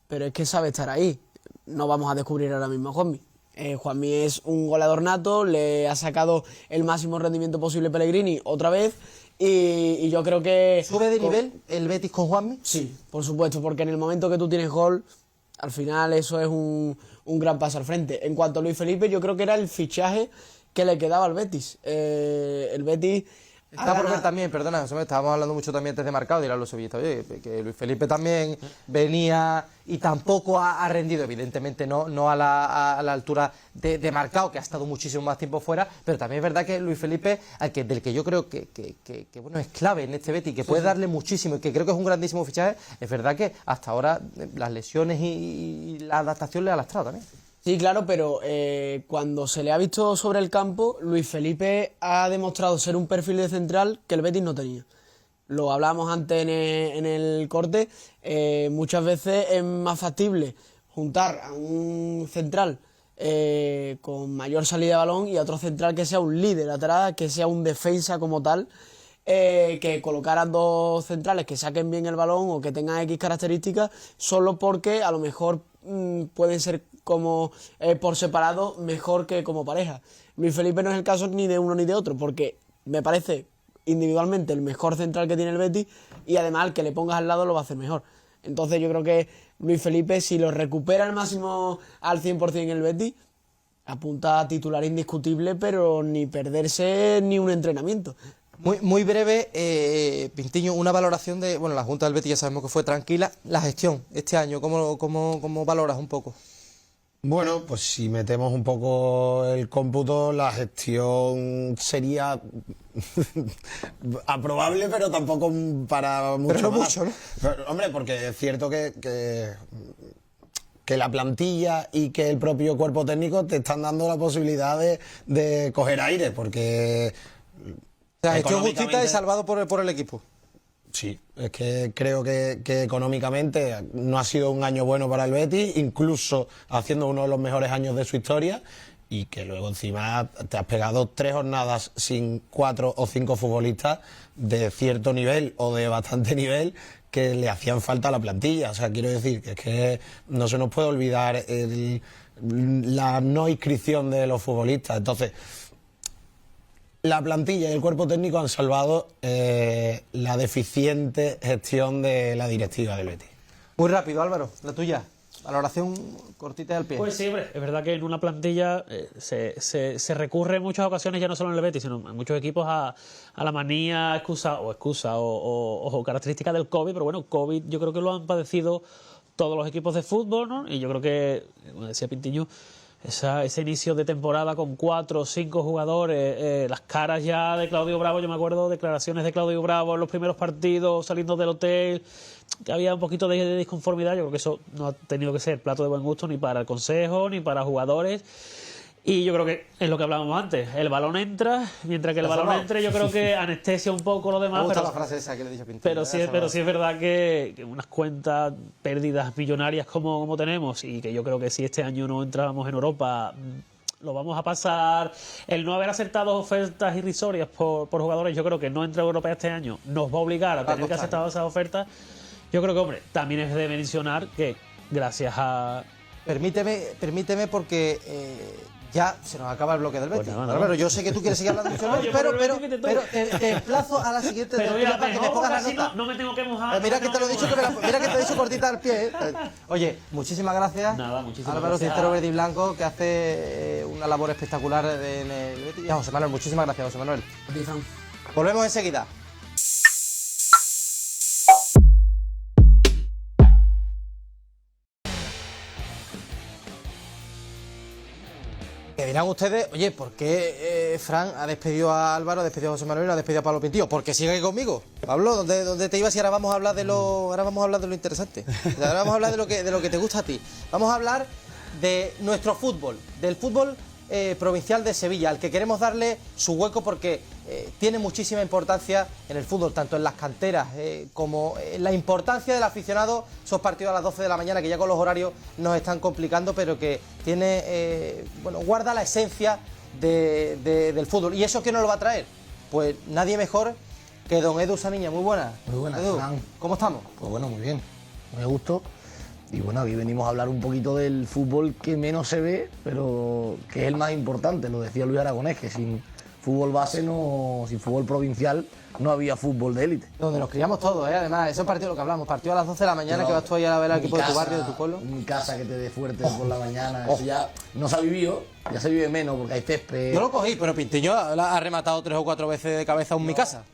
pero es que sabe estar ahí. No vamos a descubrir ahora mismo a Juanmi. Juanmi es un goleador nato, le ha sacado el máximo rendimiento posible Pellegrini otra vez y yo creo que... ¿Sube de nivel el Betis con Juanmi? Sí, por supuesto, porque en el momento que tú tienes gol, al final eso es un gran paso al frente. En cuanto a Luis Felipe, yo creo que era el fichaje que le quedaba al Betis. El Betis... Está por ver también, perdona, estábamos hablando mucho también antes de Marcado, dirán los sevillistas, oye, que Luis Felipe también venía y tampoco ha rendido, evidentemente no a la altura de Marcado, que ha estado muchísimo más tiempo fuera, pero también es verdad que Luis Felipe, del que yo creo que bueno, es clave en este Betis, que puede darle muchísimo y que creo que es un grandísimo fichaje, es verdad que hasta ahora las lesiones y la adaptación le ha lastrado también. Sí, claro, pero cuando se le ha visto sobre el campo, Luis Felipe ha demostrado ser un perfil de central que el Betis no tenía. Lo hablábamos antes en el corte, muchas veces es más factible juntar a un central con mayor salida de balón y a otro central que sea un líder atrás, que sea un defensa como tal, que colocar a dos centrales que saquen bien el balón o que tengan X características solo porque a lo mejor pueden ser como por separado mejor que como pareja. Luis Felipe no es el caso ni de uno ni de otro, porque me parece individualmente el mejor central que tiene el Betis y además el que le pongas al lado lo va a hacer mejor. Entonces yo creo que Luis Felipe, si lo recupera al máximo al 100% en el Betis, apunta a titular indiscutible, pero ni perderse ni un entrenamiento. Muy breve, Pintiño, una valoración de, bueno, la Junta del Betis ya sabemos que fue tranquila, la gestión este año, ¿cómo valoras un poco? Bueno, pues si metemos un poco el cómputo, la gestión sería aprobable, pero tampoco para mucho Pero no más. mucho, ¿no? Pero, hombre, porque es cierto que la plantilla y que el propio cuerpo técnico te están dando la posibilidad de coger aire, porque La gestión justita económicamente- y salvado por el equipo. Sí, es que creo que económicamente no ha sido un año bueno para el Betis, incluso haciendo uno de los mejores años de su historia, y que luego encima te has pegado 3 jornadas sin 4 o 5 futbolistas de cierto nivel o de bastante nivel que le hacían falta a la plantilla. O sea, quiero decir que es que no se nos puede olvidar la no inscripción de los futbolistas. Entonces, la plantilla y el cuerpo técnico han salvado la deficiente gestión de la directiva del Betis. Muy rápido, Álvaro, la tuya. Valoración cortita del pie. Pues sí, hombre, es verdad que en una plantilla se recurre en muchas ocasiones, ya no solo en el Betis, sino en muchos equipos a la manía, excusa o característica del COVID, pero bueno, COVID yo creo que lo han padecido todos los equipos de fútbol, ¿no? Y yo creo que, como decía Pintiño, ese inicio de temporada con 4 o 5 jugadores, las caras ya de Claudio Bravo, yo me acuerdo declaraciones de Claudio Bravo en los primeros partidos, saliendo del hotel, que había un poquito de disconformidad. Yo creo que eso no ha tenido que ser plato de buen gusto ni para el consejo, ni para jugadores. Y yo creo que es lo que hablábamos antes, el balón entra, mientras que el balón entre yo creo que anestesia un poco lo Me demás, gusta pero la frase esa que le he dicho a Pintiño. pero sí es verdad que unas cuentas pérdidas millonarias como tenemos, y que yo creo que si este año no entrábamos en Europa, lo vamos a pasar. El no haber acertado ofertas irrisorias por jugadores, yo creo que no entrar a Europa este año nos va a obligar a tener que aceptar esas ofertas. Yo creo que, hombre, también es de mencionar que gracias a... Permíteme porque ya se nos acaba el bloque del Betis. Pues nada, Álvaro, yo sé que tú quieres seguir hablando mucho del Betis, pero te emplazo a la siguiente Pero mira, para que me mejor, pongas la así nota. no me tengo que mojar. Mira no que me te lo he tengo dicho, que mojar. mira que te he dicho cortita al pie. Oye, muchísimas gracias. Nada, muchísimas Álvaro gracias. Cintero Verde y Blanco, que hace una labor espectacular en el Betis. Y a José Manuel, muchísimas gracias, José Manuel. A ti, Fran. Volvemos enseguida. Que dirán ustedes, oye, ¿por qué Fran ha despedido a Álvaro, ha despedido a José Manuel y no ha despedido a Pablo Pintillo? Porque sigue conmigo. Pablo, ¿dónde te ibas? Y ahora vamos a hablar de lo interesante. Ahora vamos a hablar de lo que te gusta a ti. Vamos a hablar de nuestro fútbol, del fútbol provincial de Sevilla, al que queremos darle su hueco porque tiene muchísima importancia en el fútbol, tanto en las canteras como en la importancia del aficionado. Esos partidos a las 12 de la mañana que ya con los horarios nos están complicando, pero que tiene, guarda la esencia del fútbol. ¿Y eso quién nos lo va a traer? Pues nadie mejor que don Edu Saniña. Muy buenas. Muy buenas, Edu, Fran. ¿cómo estamos? Pues bueno, muy bien, me gustó. Y bueno, aquí venimos a hablar un poquito del fútbol que menos se ve, pero que es el más importante. Lo decía Luis Aragonés, que sin fútbol base, sin fútbol provincial, no había fútbol de élite. Donde nos criamos todos, además, esos partidos lo que hablamos, partido a las 12 de la mañana Pero que vas tú ahí a ver al mi equipo de tu casa, barrio, de tu pueblo. Mi casa que te dé fuerte por la mañana, eso ya no se ha vivido, ya se vive menos porque hay césped. Yo lo cogí, pero Pintiño ha rematado 3 o 4 veces de cabeza un mi casa.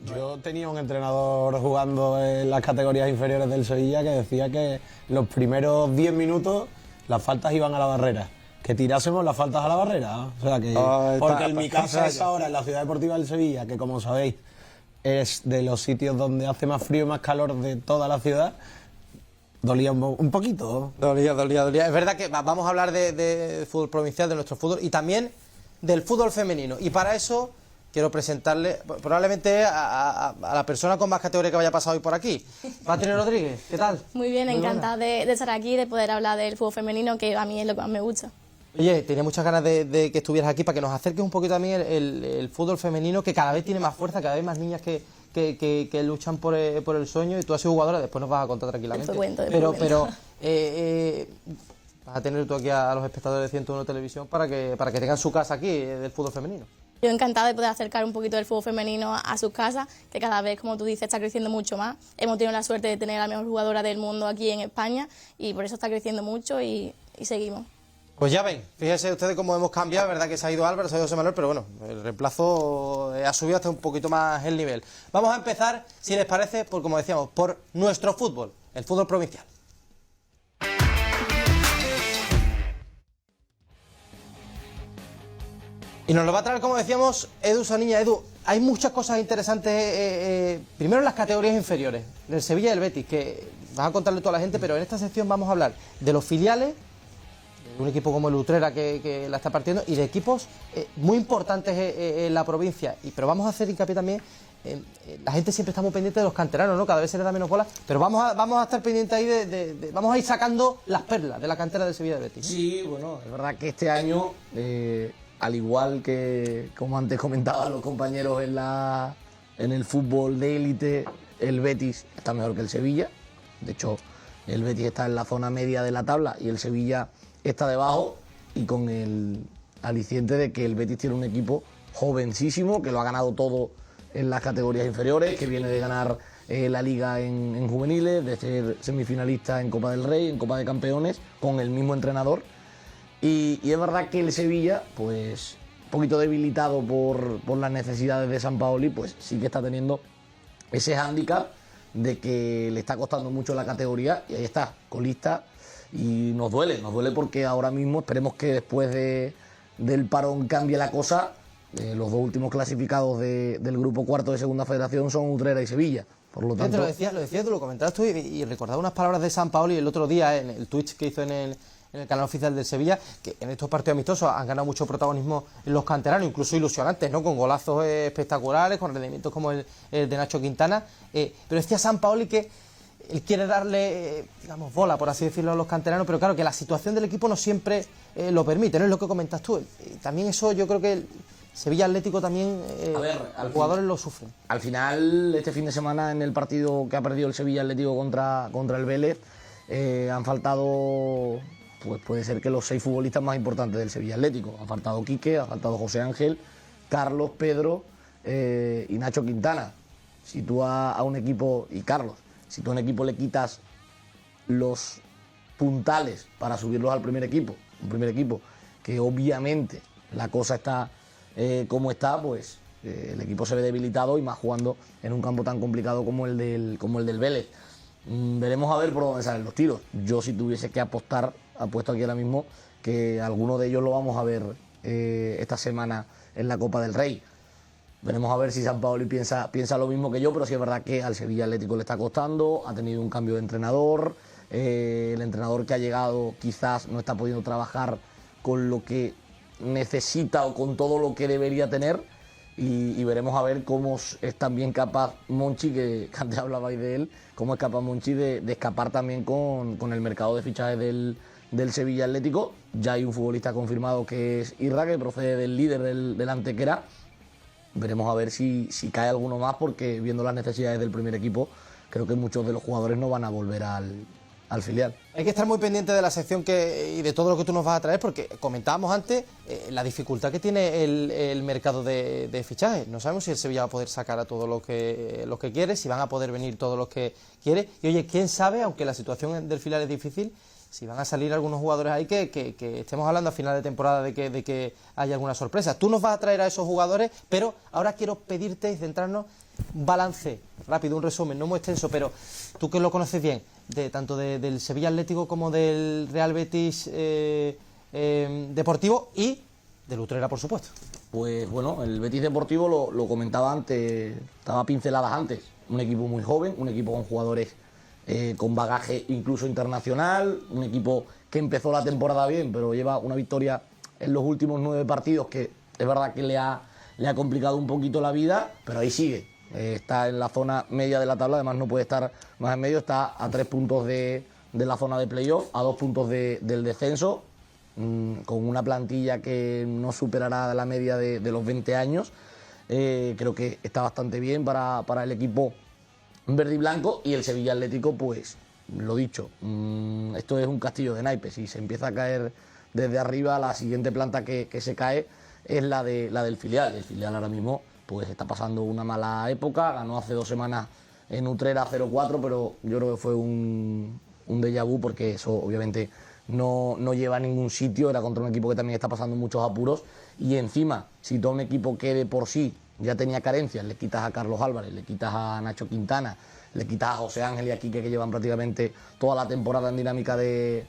Yo tenía un entrenador jugando en las categorías inferiores del Sevilla que decía que los primeros 10 minutos las faltas iban a la barrera. Que tirásemos las faltas a la barrera. O sea que. Porque en mi casa es ahora, en la Ciudad Deportiva del Sevilla, que como sabéis es de los sitios donde hace más frío y más calor de toda la ciudad, dolía un poquito. Dolía. Es verdad que vamos a hablar de fútbol provincial, de nuestro fútbol y también del fútbol femenino. Y para eso quiero presentarle probablemente a la persona con más categoría que vaya pasado hoy por aquí. Patri Rodríguez, ¿qué tal? Muy bien, encantada de estar aquí, de poder hablar del fútbol femenino, que a mí es lo que más me gusta. Oye, tenía muchas ganas de que estuvieras aquí para que nos acerques un poquito también el fútbol femenino, que cada vez tiene más fuerza, cada vez más niñas que luchan por el sueño, y tú has sido jugadora, después nos vas a contar tranquilamente. Después cuento. Pero vas a tener tú aquí a los espectadores de 101 Televisión para que tengan su casa aquí del fútbol femenino. Yo encantada de poder acercar un poquito del fútbol femenino a sus casas, que cada vez, como tú dices, está creciendo mucho más. Hemos tenido la suerte de tener a la mejor jugadora del mundo aquí en España y por eso está creciendo mucho y seguimos. Pues ya ven, fíjense ustedes cómo hemos cambiado, verdad que se ha ido Álvaro, se ha ido José Manuel, pero bueno, el reemplazo ha subido hasta un poquito más el nivel. Vamos a empezar, si les parece, por como decíamos, por nuestro fútbol, el fútbol provincial. Y nos lo va a traer, como decíamos, Edu Saniña. Edu, hay muchas cosas interesantes, primero en las categorías inferiores, del Sevilla y del Betis, que vas a contarle a toda la gente, pero en esta sección vamos a hablar de los filiales, de un equipo como el Utrera que la está partiendo, y de equipos muy importantes en la provincia. Pero vamos a hacer hincapié también, la gente siempre está muy pendiente de los canteranos, ¿no? Cada vez se les da menos bola, pero vamos a estar pendientes ahí vamos a ir sacando las perlas de la cantera del Sevilla y del Betis, ¿no? Sí, bueno, es verdad que este año, al igual que, como antes comentaban los compañeros en el fútbol de élite, el Betis está mejor que el Sevilla. De hecho, el Betis está en la zona media de la tabla y el Sevilla está debajo, y con el aliciente de que el Betis tiene un equipo jovencísimo, que lo ha ganado todo en las categorías inferiores, que viene de ganar la Liga en juveniles, de ser semifinalista en Copa del Rey, en Copa de Campeones, con el mismo entrenador. Y es verdad que el Sevilla, pues un poquito debilitado por las necesidades de Sampaoli, pues sí que está teniendo ese hándicap de que le está costando mucho la categoría, y ahí está, colista, y nos duele porque ahora mismo esperemos que después del parón cambie la cosa. Los dos últimos clasificados del grupo cuarto de Segunda Federación son Utrera y Sevilla. Por lo tanto, lo decías tú, lo comentabas tú, y recordaba unas palabras de Sampaoli el otro día en el Twitch que hizo en el canal oficial del Sevilla, que en estos partidos amistosos han ganado mucho protagonismo en los canteranos, incluso ilusionantes, ¿no? Con golazos espectaculares, con rendimientos como el de Nacho Quintana. Pero decía Sampaoli que él quiere darle, digamos, bola, por así decirlo, a los canteranos, pero claro, que la situación del equipo no siempre lo permite, ¿no? Es lo que comentas tú. También eso yo creo que el Sevilla Atlético también, los jugadores lo sufren. Al final, este fin de semana, en el partido que ha perdido el Sevilla Atlético contra el Vélez, han faltado, pues puede ser que los 6 futbolistas más importantes del Sevilla Atlético. Ha faltado Quique, ha faltado José Ángel, Carlos, Pedro y Nacho Quintana. Si tú a un equipo, y Carlos, si tú a un equipo le quitas los puntales para subirlos al primer equipo, un primer equipo que obviamente la cosa está como está, pues el equipo se ve debilitado, y más jugando en un campo tan complicado como el del Vélez. Veremos a ver por dónde salen los tiros. Yo, si tuviese que apostar, apuesto aquí ahora mismo que alguno de ellos lo vamos a ver esta semana en la Copa del Rey. Veremos a ver si Sampaoli piensa lo mismo que yo, pero sí es verdad que al Sevilla Atlético le está costando, ha tenido un cambio de entrenador, el entrenador que ha llegado quizás no está pudiendo trabajar con lo que necesita o con todo lo que debería tener, y veremos a ver cómo es también capaz Monchi, que antes hablabais de él, cómo es capaz Monchi de escapar también con el mercado de fichajes del Sevilla Atlético. Ya hay un futbolista confirmado que es Irra, que procede del líder del Antequera. Veremos a ver si cae alguno más, porque viendo las necesidades del primer equipo, creo que muchos de los jugadores no van a volver al filial. Hay que estar muy pendiente de la sección y de todo lo que tú nos vas a traer, porque comentábamos antes la dificultad que tiene el mercado de fichajes. No sabemos si el Sevilla va a poder sacar a todos los que quiere, si van a poder venir todos los que quiere. Y oye, quién sabe, aunque la situación del filial es difícil, si van a salir algunos jugadores ahí que estemos hablando a final de temporada de que haya alguna sorpresa. Tú nos vas a traer a esos jugadores, pero ahora quiero pedirte y centrarnos un balance rápido, un resumen, no muy extenso, pero tú que lo conoces bien, tanto del Sevilla Atlético como del Real Betis Deportivo y del Utrera, por supuesto. Pues bueno, el Betis Deportivo lo comentaba antes, estaba pinceladas antes. Un equipo muy joven, un equipo con jugadores con bagaje incluso internacional, un equipo que empezó la temporada bien, pero lleva una victoria en los últimos 9 partidos, que es verdad que le ha complicado un poquito la vida, pero ahí sigue. Está en la zona media de la tabla, además no puede estar más en medio, está a 3 puntos de la zona de playoff, a 2 puntos del descenso, con una plantilla que no superará la media de los 20 años. Creo que está bastante bien para el equipo verde y blanco. Y el Sevilla Atlético, pues lo dicho, esto es un castillo de naipes. Si se empieza a caer desde arriba, la siguiente planta que se cae es la del filial. El filial ahora mismo pues está pasando una mala época, ganó hace 2 semanas en Utrera 0-4, pero yo creo que fue un déjà vu, porque eso obviamente no lleva a ningún sitio, era contra un equipo que también está pasando muchos apuros, y encima, si todo un equipo que de por sí ya tenía carencias, le quitas a Carlos Álvarez, le quitas a Nacho Quintana, le quitas a José Ángel y a Quique, que llevan prácticamente toda la temporada en dinámica de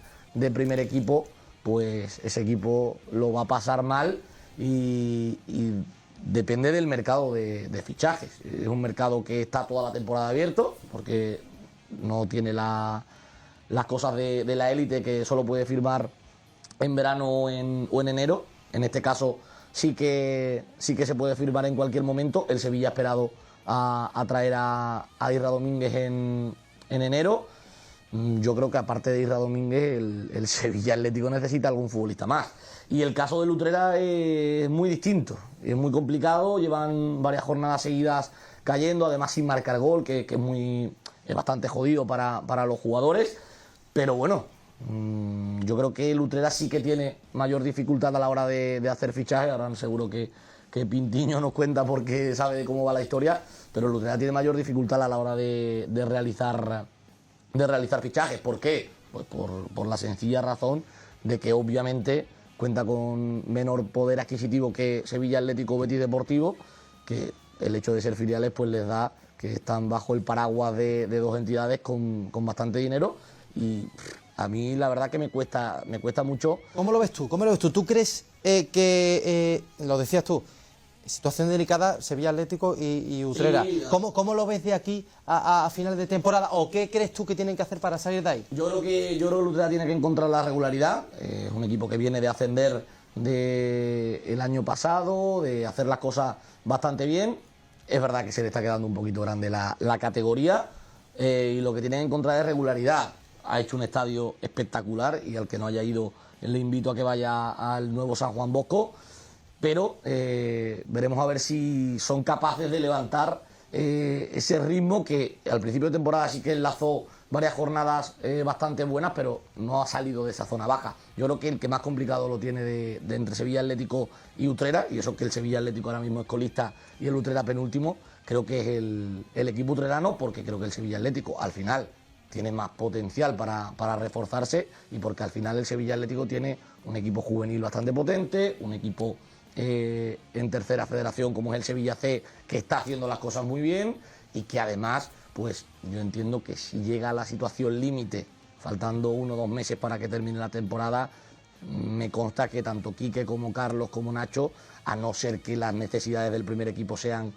primer equipo, pues ese equipo lo va a pasar mal y depende del mercado de fichajes. Es un mercado que está toda la temporada abierto, porque no tiene las cosas de la élite, que solo puede firmar en verano o en enero. En este caso sí que se puede firmar en cualquier momento. El Sevilla ha esperado a traer a Isra Domínguez en enero. Yo creo que aparte de Isra Domínguez, el Sevilla Atlético necesita algún futbolista más. Y el caso de Utrera es muy distinto, es muy complicado, llevan varias jornadas seguidas cayendo, además sin marcar gol, que es bastante jodido para los jugadores. Pero bueno, yo creo que el Utrera sí que tiene mayor dificultad a la hora de hacer fichajes. Ahora seguro que Pintiño nos cuenta porque sabe de cómo va la historia, pero el Utrera tiene mayor dificultad a la hora de realizar fichajes. ¿Por qué? Pues por la sencilla razón de que obviamente cuenta con menor poder adquisitivo que Sevilla Atlético o Betis Deportivo, que el hecho de ser filiales pues les da que están bajo el paraguas de dos entidades con bastante dinero, y a mí la verdad que me cuesta mucho. ¿Cómo lo ves tú? ¿Tú crees que, lo decías tú, situación delicada, Sevilla Atlético y Utrera? Sí, ¿Cómo lo ves de aquí a final de temporada? ¿O qué crees tú que tienen que hacer para salir de ahí? Yo creo que el Utrera tiene que encontrar la regularidad. Es un equipo que viene de ascender el año pasado, de hacer las cosas bastante bien. Es verdad que se le está quedando un poquito grande la categoría, y lo que tiene que encontrar es regularidad. Ha hecho un estadio espectacular, y al que no haya ido le invito a que vaya al nuevo San Juan Bosco. Pero veremos a ver si son capaces de levantar ese ritmo que al principio de temporada sí que enlazó varias jornadas bastante buenas, pero no ha salido de esa zona baja. Yo creo que el que más complicado lo tiene de entre Sevilla Atlético y Utrera, y eso que el Sevilla Atlético ahora mismo es colista y el Utrera penúltimo, creo que es el equipo utrerano, porque creo que el Sevilla Atlético al final tiene más potencial para reforzarse, y porque al final el Sevilla Atlético tiene un equipo juvenil bastante potente, un equipo en tercera federación como es el Sevilla C, que está haciendo las cosas muy bien, y que además pues yo entiendo que si llega a la situación límite, faltando 1 o 2 meses para que termine la temporada, me consta que tanto Quique como Carlos como Nacho, a no ser que las necesidades del primer equipo sean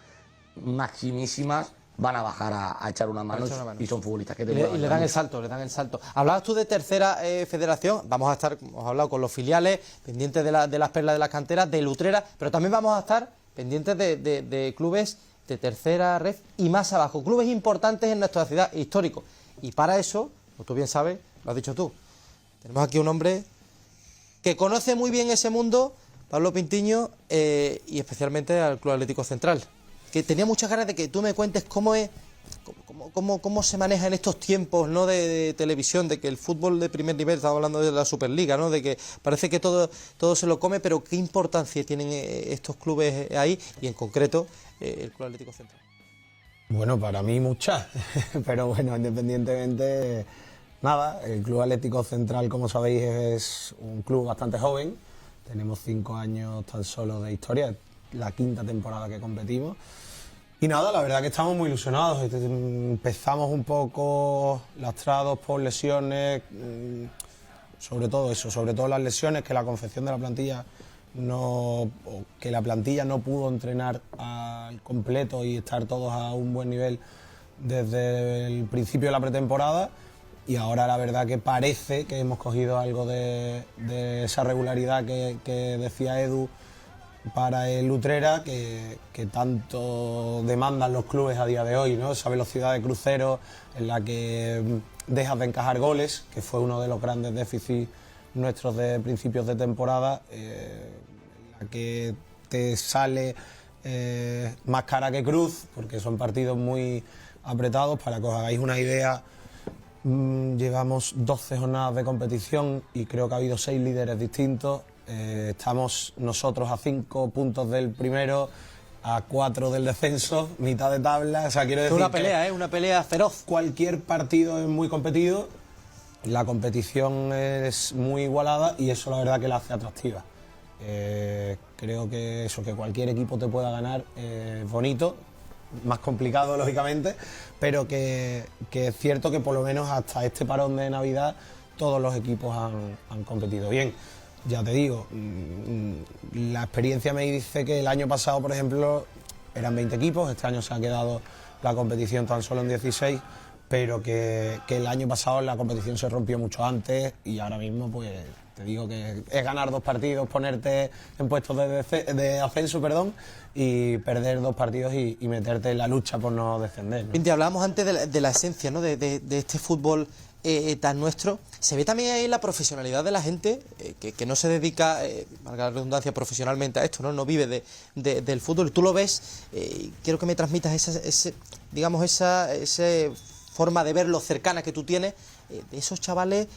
maximísimas, van a bajar a echar una mano, y son futbolistas que te y le dan el salto. Hablabas tú de tercera federación, hemos hablado con los filiales, pendientes de las perlas de las canteras, de Utrera, pero también vamos a estar pendientes de clubes de tercera red y más abajo, clubes importantes en nuestra ciudad, históricos. Y para eso, como tú bien sabes, lo has dicho tú, tenemos aquí un hombre que conoce muy bien ese mundo, Pablo Pintiño, y especialmente al Club Atlético Central, que tenía muchas ganas de que tú me cuentes cómo se maneja en estos tiempos, ¿no?, de televisión, de que el fútbol de primer nivel, estamos hablando de la Superliga, ¿no?, de que parece que todo se lo come, pero qué importancia tienen estos clubes ahí, y en concreto el Club Atlético Central. Bueno, para mí muchas, pero bueno, independientemente, nada, el Club Atlético Central, como sabéis, es un club bastante joven, tenemos 5 años tan solo de historia, la 5ª temporada que competimos. Y nada, la verdad que estamos muy ilusionados. Empezamos un poco lastrados por lesiones, sobre todo las lesiones, que la confección de la plantilla no pudo entrenar al completo y estar todos a un buen nivel desde el principio de la pretemporada. Y ahora la verdad que parece que hemos cogido algo de esa regularidad que decía Edu para el Utrera, que tanto demandan los clubes a día de hoy, ¿no? Esa velocidad de crucero en la que dejas de encajar goles, que fue uno de los grandes déficits nuestros de principios de temporada, en la que te sale más cara que cruz, porque son partidos muy apretados. Para que os hagáis una idea, llevamos 12 jornadas de competición y creo que ha habido 6 líderes distintos. Estamos nosotros a 5 puntos del primero, a 4 del descenso, mitad de tabla. O sea, quiero decir, una pelea feroz. Cualquier partido es muy competido la competición es muy igualada y eso la verdad que la hace atractiva. Creo que eso, que cualquier equipo te pueda ganar es bonito, más complicado lógicamente, pero que es cierto que por lo menos hasta este parón de Navidad todos los equipos han competido bien. Ya te digo, la experiencia me dice que el año pasado, por ejemplo, eran 20 equipos, este año se ha quedado la competición tan solo en 16, pero que el año pasado la competición se rompió mucho antes y ahora mismo pues te digo que es ganar 2 partidos, ponerte en puestos de ascenso, y perder 2 partidos y meterte en la lucha por no descender, ¿no? Pinti, hablábamos antes de la esencia, ¿no? de este fútbol tan nuestro. Se ve también ahí la profesionalidad de la gente que no se dedica, valga la redundancia, profesionalmente a esto, no vive del fútbol. Tú lo ves, quiero que me transmitas esa forma de verlo cercana que tú tienes, de esos chavales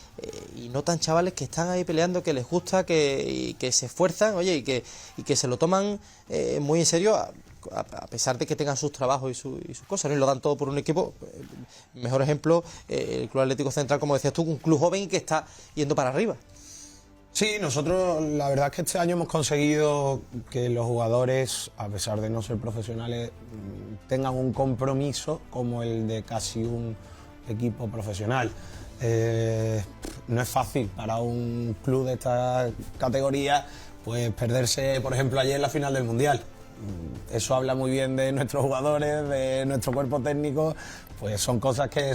y no tan chavales que están ahí peleando, que les gusta, y que se esfuerzan, oye, y que se lo toman muy en serio, a pesar de que tengan sus trabajos y sus cosas, ¿no? Y lo dan todo por un equipo. Mejor ejemplo, el Club Atlético Central, como decías tú, un club joven y que está yendo para arriba. Sí, nosotros la verdad es que este año hemos conseguido que los jugadores, a pesar de no ser profesionales, tengan un compromiso como el de casi un equipo profesional. No es fácil para un club de esta categoría pues perderse, por ejemplo, ayer en la final del Mundial. Eso habla muy bien de nuestros jugadores, de nuestro cuerpo técnico, pues son cosas que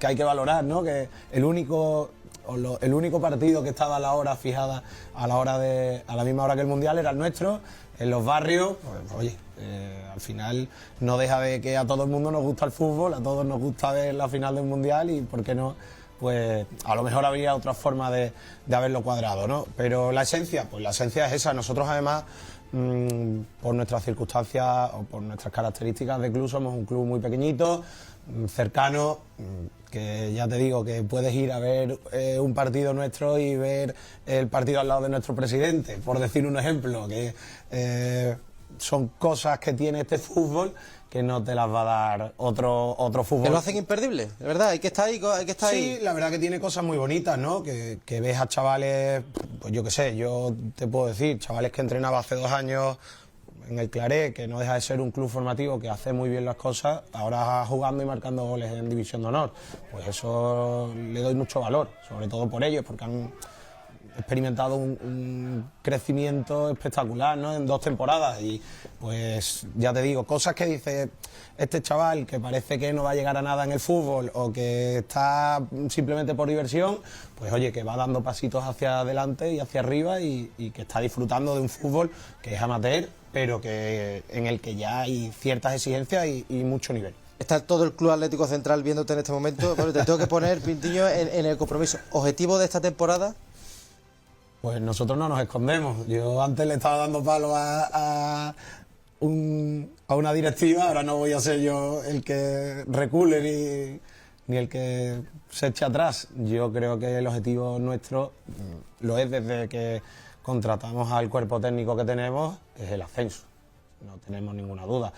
hay que valorar, ¿no? Que el único partido que estaba a la hora fijada, a la misma hora que el Mundial, era el nuestro, en los barrios. Pues, oye, al final no deja de que a todo el mundo nos gusta el fútbol, a todos nos gusta ver la final del Mundial y, ¿por qué no? Pues a lo mejor habría otra forma de haberlo cuadrado, ¿no? Pero la esencia, pues la esencia es esa. Nosotros además, por nuestras circunstancias o por nuestras características de club, somos un club muy pequeñito, cercano, que ya te digo que puedes ir a ver un partido nuestro y ver el partido al lado de nuestro presidente, por decir un ejemplo, que son cosas que tiene este fútbol que no te las va a dar otro fútbol. Que lo hacen imperdible, de verdad, hay que estar ahí, Sí, la verdad que tiene cosas muy bonitas, ¿no? Que ves a chavales, pues yo qué sé, yo te puedo decir, chavales que entrenaba hace 2 años en el Claret, que no deja de ser un club formativo que hace muy bien las cosas, ahora jugando y marcando goles en División de Honor. Pues eso le doy mucho valor, sobre todo por ellos, porque han experimentado un crecimiento espectacular, ¿no? En 2 temporadas y pues ya te digo, cosas que dice este chaval que parece que no va a llegar a nada en el fútbol o que está simplemente por diversión, pues oye, que va dando pasitos hacia adelante y hacia arriba y que está disfrutando de un fútbol que es amateur, pero que en el que ya hay ciertas exigencias y mucho nivel. Está todo el Club Atlético Central viéndote en este momento. Bueno, te tengo que poner, Pintiño, en el compromiso. ¿Objetivo de esta temporada? Pues nosotros no nos escondemos. Yo antes le estaba dando palo a una directiva, ahora no voy a ser yo el que recule ni el que se eche atrás. Yo creo que el objetivo nuestro lo es desde que contratamos al cuerpo técnico que tenemos, es el ascenso. No tenemos ninguna duda.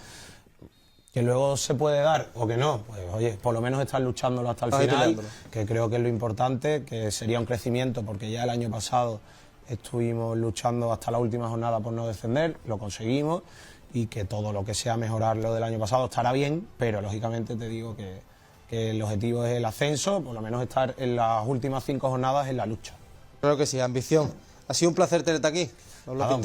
Que luego se puede dar o que no, pues oye, por lo menos estar luchándolo hasta el final, que creo que es lo importante, que sería un crecimiento, porque ya el año pasado estuvimos luchando hasta la última jornada por no descender, lo conseguimos, y que todo lo que sea mejorar lo del año pasado estará bien, pero lógicamente te digo que el objetivo es el ascenso, por lo menos estar en las últimas 5 jornadas en la lucha. Claro que sí, ambición. Ha sido un placer tenerte aquí. Nada,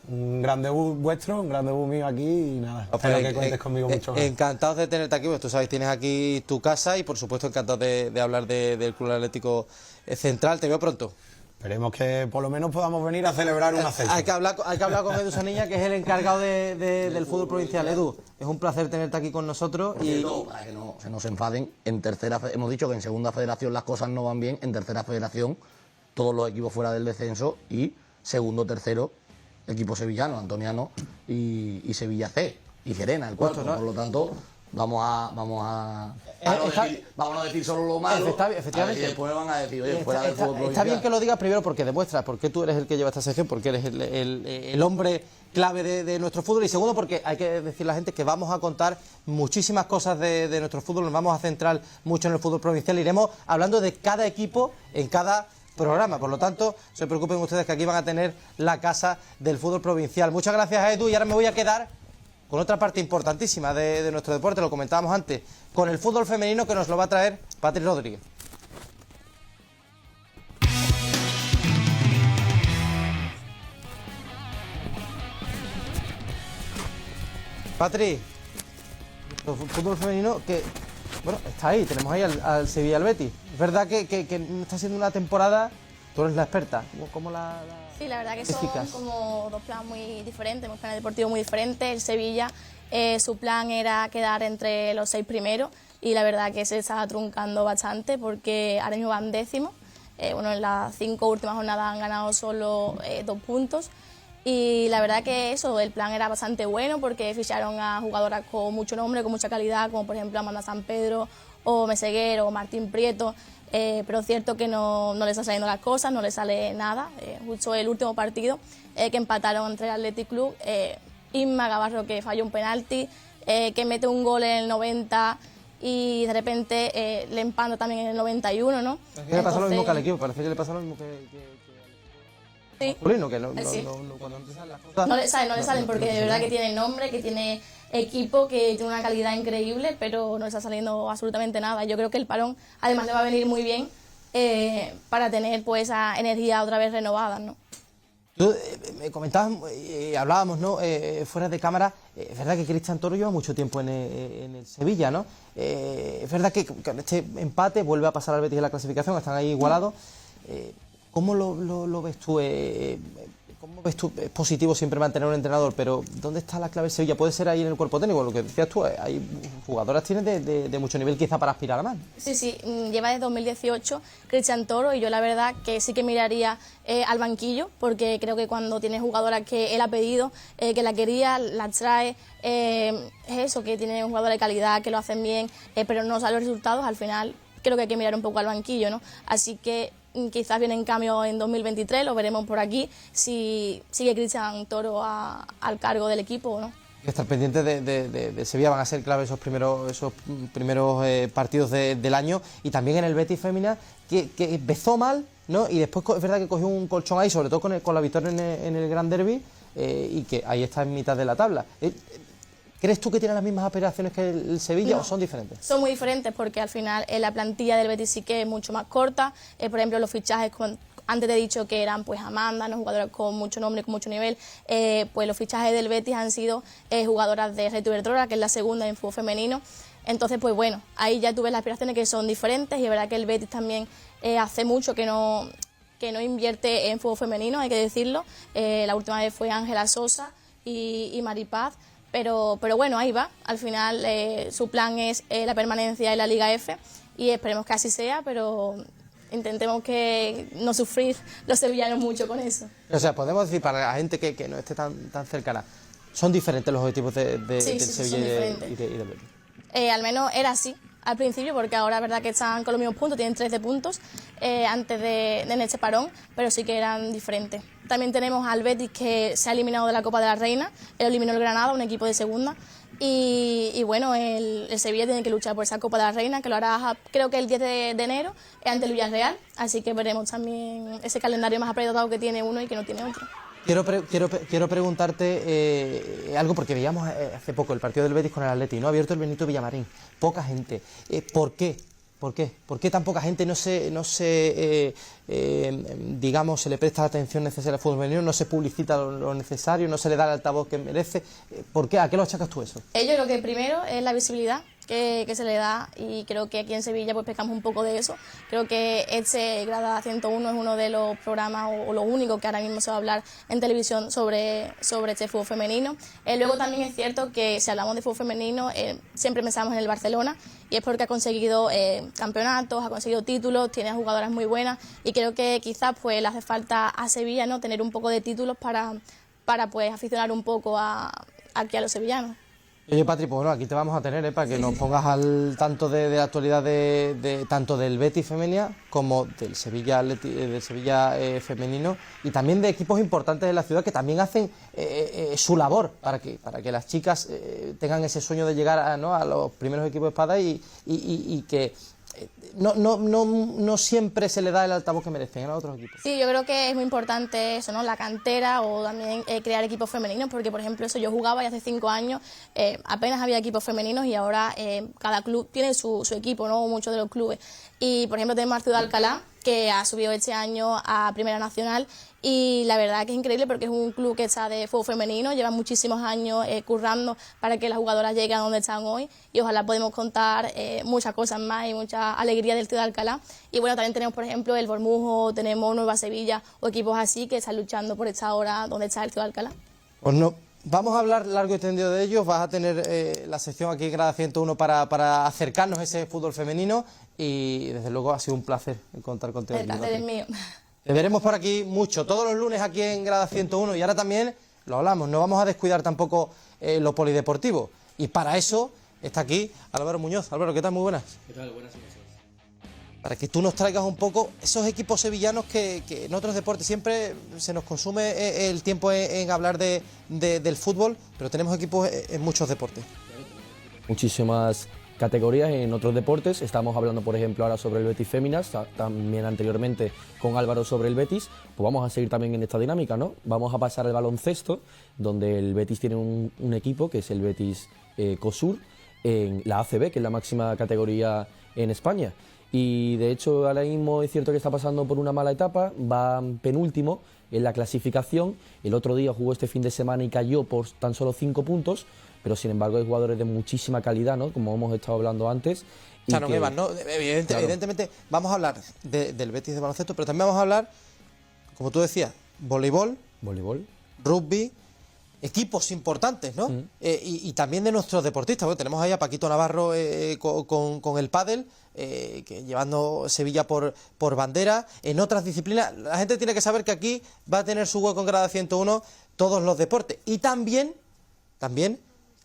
un gran debut vuestro, un gran debut mío aquí y nada, espero que cuentes conmigo mucho más. Encantados de tenerte aquí, pues tú sabes, tienes aquí tu casa y por supuesto encantados de hablar del Club Atlético Central. Te veo pronto. Esperemos que por lo menos podamos venir a celebrar un ascenso. Hay que hablar con Edu Saniña, que es el encargado del fútbol provincial. Edu, es un placer tenerte aquí con nosotros. Para que no se nos enfaden, en tercera hemos dicho que en segunda federación las cosas no van bien, en tercera federación todos los equipos fuera del descenso y segundo, tercero, equipo sevillano, Antoniano y Sevilla C y Gerena, el cuarto, ¿no? Por lo tanto, vamos a no decir solo lo malo, efectivamente. Y después van a decir, oye, fuera del fútbol provincial. Está bien que lo digas primero porque demuestra, porque tú eres el que lleva esta sección, porque eres el hombre clave de nuestro fútbol, y segundo porque hay que decirle a la gente que vamos a contar muchísimas cosas de nuestro fútbol, nos vamos a centrar mucho en el fútbol provincial, iremos hablando de cada equipo en cada programa, por lo tanto, no se preocupen ustedes que aquí van a tener la casa del fútbol provincial. Muchas gracias, Edu, y ahora me voy a quedar con otra parte importantísima de nuestro deporte, lo comentábamos antes, con el fútbol femenino, que nos lo va a traer Patri Rodríguez. Patri, el fútbol femenino que, bueno, está ahí, tenemos ahí al Sevilla, al Betis. Es verdad que está siendo una temporada, tú eres la experta, ¿cómo la Sí, la verdad que son explicas? como dos planes muy diferentes, un plan deportivo muy diferente. El Sevilla, su plan era quedar entre los 6 primeros y la verdad que se está truncando bastante porque ahora mismo van décimos. Bueno, en las 5 últimas jornadas han ganado solo 2 puntos. Y la verdad que eso, el plan era bastante bueno porque ficharon a jugadoras con mucho nombre, con mucha calidad, como por ejemplo Amanda San Pedro o Meseguer o Martín Prieto, pero es cierto que no les están saliendo las cosas, no les sale nada. Justo el último partido que empataron entre el Athletic Club, Inma Gavarro que falló un penalti, que mete un gol en el 90 y de repente le empata también en el 91, ¿no? Parece que le pasa lo mismo que al equipo, parece que le pasa lo mismo que Sí. masculino, que Sí. cuando empiezan las cosas... No le salen porque de verdad que tiene nombre, que tiene equipo, que tiene una calidad increíble, pero no le está saliendo absolutamente nada. Yo creo que el parón además le va a venir muy bien para tener pues esa energía otra vez renovada, ¿no? Tú me comentabas, hablábamos, ¿no? Fuera de cámara, es verdad que Cristian Toro lleva mucho tiempo en el Sevilla, ¿no? Es verdad que con este empate vuelve a pasar al Betis en la clasificación, están ahí igualados. ¿Cómo lo ves tú? ¿Cómo ves tú? Es positivo siempre mantener un entrenador, pero ¿dónde está la clave de Sevilla? ¿Puede ser ahí en el cuerpo técnico? Lo que decías tú, hay jugadoras tienen de mucho nivel quizá para aspirar a más. Sí, lleva desde 2018 Cristian Toro y yo la verdad que sí que miraría al banquillo porque creo que cuando tiene jugadoras que él ha pedido, que la quería, la trae, es eso, que tiene jugadores de calidad, que lo hacen bien, pero no salen los resultados, al final creo que hay que mirar un poco al banquillo, ¿no? Así que quizás viene en cambio en 2023, lo veremos por aquí, si sigue Cristian Toro al cargo del equipo o no. Estar pendientes de Sevilla, van a ser clave esos primeros partidos del año, y también en el Betis Femina, que empezó mal, ¿no? Y después es verdad que cogió un colchón ahí, sobre todo con la victoria en el Gran Derby, y que ahí está en mitad de la tabla. ¿Crees tú que tiene las mismas aspiraciones que el Sevilla, No, o son diferentes? Son muy diferentes porque al final la plantilla del Betis sí que es mucho más corta. Por ejemplo, los fichajes, antes te he dicho que eran pues Amanda, ¿no? Jugadoras con mucho nombre, con mucho nivel. Pues los fichajes del Betis han sido jugadoras de Reto Iberdrola, que es la segunda en fútbol femenino. Entonces, pues bueno, ahí ya tú ves las aspiraciones que son diferentes, y es verdad que el Betis también hace mucho que no invierte en fútbol femenino, hay que decirlo. La última vez fue Ángela Sosa y Maripaz. Pero bueno, ahí va. Al final su plan es la permanencia en la Liga F y esperemos que así sea, pero intentemos que no sufrir los sevillanos mucho con eso. O sea, podemos decir para la gente que no esté tan cercana, son diferentes los objetivos del Sí, Sevilla son y diferentes. del Betis. Al menos era así al principio, porque ahora es verdad que están con los mismos puntos, tienen 13 puntos antes en este parón, pero sí que eran diferentes. También tenemos al Betis, que se ha eliminado de la Copa de la Reina, eliminó el Granada, un equipo de segunda, y bueno, el Sevilla tiene que luchar por esa Copa de la Reina, que lo hará creo que el 10 de enero ante el Villarreal, así que veremos también ese calendario más apretado que tiene uno y que no tiene otro. Quiero preguntarte algo, porque veíamos hace poco el partido del Betis con el Atleti, ¿no? Ha abierto el Benito Villamarín, poca gente. ¿Por qué? ¿Por qué tan poca gente digamos, se le presta la atención necesaria al fútbol femenino, no se publicita lo necesario, no se le da el altavoz que merece? ¿Por qué? ¿A qué lo achacas tú eso? Yo creo que primero es la visibilidad que se le da, y creo que aquí en Sevilla pues pecamos un poco de eso. Creo que este Grada 101 es uno de los programas o lo único que ahora mismo se va a hablar en televisión sobre este fútbol femenino. Luego también es cierto que si hablamos de fútbol femenino siempre pensamos en el Barcelona, y es porque ha conseguido campeonatos, ha conseguido títulos, tiene jugadoras muy buenas, y creo que quizás pues le hace falta a Sevilla, ¿no?, tener un poco de títulos para pues aficionar un poco aquí a los sevillanos. Oye, Patri, pues bueno, aquí te vamos a tener, para que nos pongas al tanto de la actualidad tanto del Betis femenina como del Sevilla, femenino, y también de equipos importantes de la ciudad que también hacen su labor para que las chicas tengan ese sueño de llegar a los primeros equipos de espada y que no siempre se le da el altavoz que merecen a otros equipos. Sí, yo creo que es muy importante eso, ¿no? La cantera o también crear equipos femeninos, porque por ejemplo eso yo jugaba y hace 5 años apenas había equipos femeninos y ahora cada club tiene su equipo, ¿no? Muchos de los clubes. Y por ejemplo tenemos a Ciudad Alcalá, que ha subido este año a Primera Nacional, y la verdad que es increíble porque es un club que está de fútbol femenino, lleva muchísimos años currando para que las jugadoras lleguen a donde están hoy, y ojalá podemos contar muchas cosas más y mucha alegría del Ciudad Alcalá. Y bueno, también tenemos por ejemplo el Bormujo, tenemos Nueva Sevilla o equipos así que están luchando por esta hora donde está el Ciudad Alcalá. Pues no, vamos a hablar largo y tendido de ellos, vas a tener la sección aquí en Grada 101 para acercarnos a ese fútbol femenino, y desde luego ha sido un placer contar contigo. El placer es mío. Te veremos por aquí mucho, todos los lunes aquí en Grada 101, y ahora también lo hablamos, no vamos a descuidar tampoco lo polideportivo, y para eso está aquí Álvaro Muñoz. Álvaro, ¿qué tal? Muy buenas. ¿Qué tal? Buenas noches. Para que tú nos traigas un poco esos equipos sevillanos que en otros deportes siempre se nos consume el tiempo en hablar del fútbol, pero tenemos equipos en muchos deportes. Muchísimas categorías en otros deportes. Estamos hablando, por ejemplo, ahora sobre el Betis Féminas, también anteriormente con Álvaro sobre el Betis. Pues vamos a seguir también en esta dinámica, ¿no? Vamos a pasar al baloncesto, donde el Betis tiene un equipo, que es el Betis COSUR, en la ACB, que es la máxima categoría en España. Y de hecho ahora mismo es cierto que está pasando por una mala etapa, va penúltimo en la clasificación. El otro día jugó este fin de semana y cayó por tan solo 5 puntos, pero sin embargo hay jugadores de muchísima calidad, ¿no? Como hemos estado hablando antes. Claro, ¿no? Evidentemente vamos a hablar del Betis de baloncesto, pero también vamos a hablar, como tú decías, voleibol, rugby, equipos importantes, ¿no? Y también de nuestros deportistas. Bueno, tenemos ahí a Paquito Navarro con el pádel, que llevando Sevilla por bandera. En otras disciplinas, la gente tiene que saber que aquí va a tener su hueco en Grada 101 todos los deportes. Y también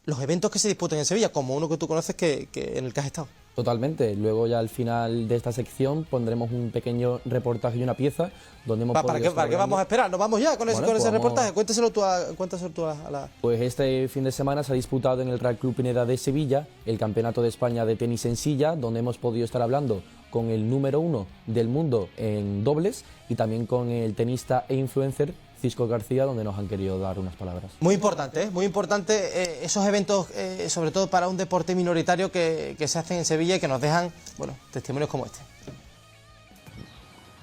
los eventos que se disputen en Sevilla, como uno que tú conoces en el que has estado. Totalmente. Luego ya al final de esta sección pondremos un pequeño reportaje y una pieza donde hemos ¿Para qué vamos a esperar? ¿Nos vamos ya con ese reportaje? Cuéntaselo tú a la... Pues este fin de semana se ha disputado en el Real Club Pineda de Sevilla el Campeonato de España de Tenis en Silla, donde hemos podido estar hablando con el número 1 del mundo en dobles y también con el tenista e influencer Cisco García, donde nos han querido dar unas palabras. Muy importante esos eventos, sobre todo para un deporte minoritario que se hacen en Sevilla y que nos dejan, testimonios como este.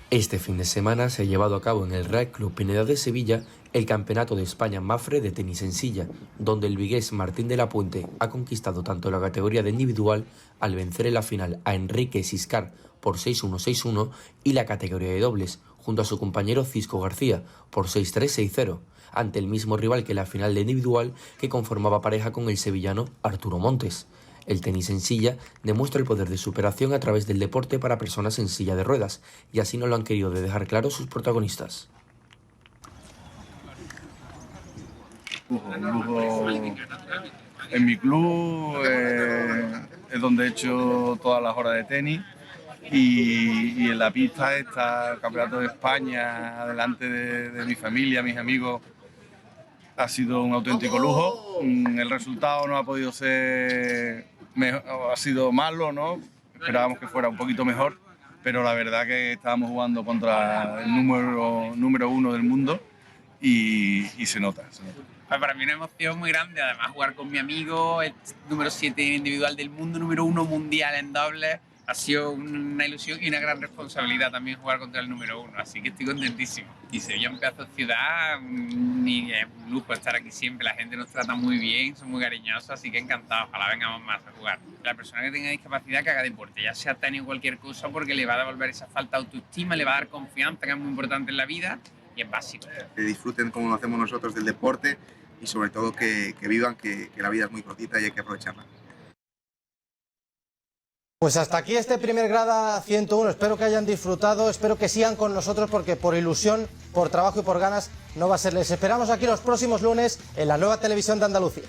Este fin de semana se ha llevado a cabo en el Real Club Pineda de Sevilla el Campeonato de España Mafre de tenis en silla, donde el vigués Martín de la Puente ha conquistado tanto la categoría de individual al vencer en la final a Enrique Siscar por 6-1, 6-1 y la categoría de dobles, junto a su compañero Cisco García, por 6-3, 6-0, ante el mismo rival que la final de individual que conformaba pareja con el sevillano Arturo Montes. El tenis en silla demuestra el poder de superación a través del deporte para personas en silla de ruedas, y así nos lo han querido dejar claro sus protagonistas. En mi club es donde he hecho todas las horas de tenis. Y en la pista está el Campeonato de España, delante de mi familia, mis amigos. Ha sido un auténtico lujo. El resultado no ha podido ser mejor, ha sido malo, ¿no? Esperábamos que fuera un poquito mejor, pero la verdad que estábamos jugando contra el número 1 del mundo y se nota. Pues para mí una emoción muy grande, además jugar con mi amigo, el número 7 individual del mundo, número 1 mundial en dobles. Ha sido una ilusión y una gran responsabilidad también jugar contra el número 1, así que estoy contentísimo. Y Sevilla es un pedazo de ciudad, y es un lujo estar aquí siempre, la gente nos trata muy bien, son muy cariñosos, así que encantados, ojalá vengamos más a jugar. La persona que tenga discapacidad que haga deporte, ya sea tenis o cualquier cosa, porque le va a devolver esa falta de autoestima, le va a dar confianza, que es muy importante en la vida y es básico. Que disfruten como lo hacemos nosotros del deporte y sobre todo que vivan, que la vida es muy cortita y hay que aprovecharla. Pues hasta aquí este primer Grada 101, espero que hayan disfrutado, espero que sigan con nosotros porque por ilusión, por trabajo y por ganas no va a ser. Les esperamos aquí los próximos lunes en la Nueva Televisión de Andalucía.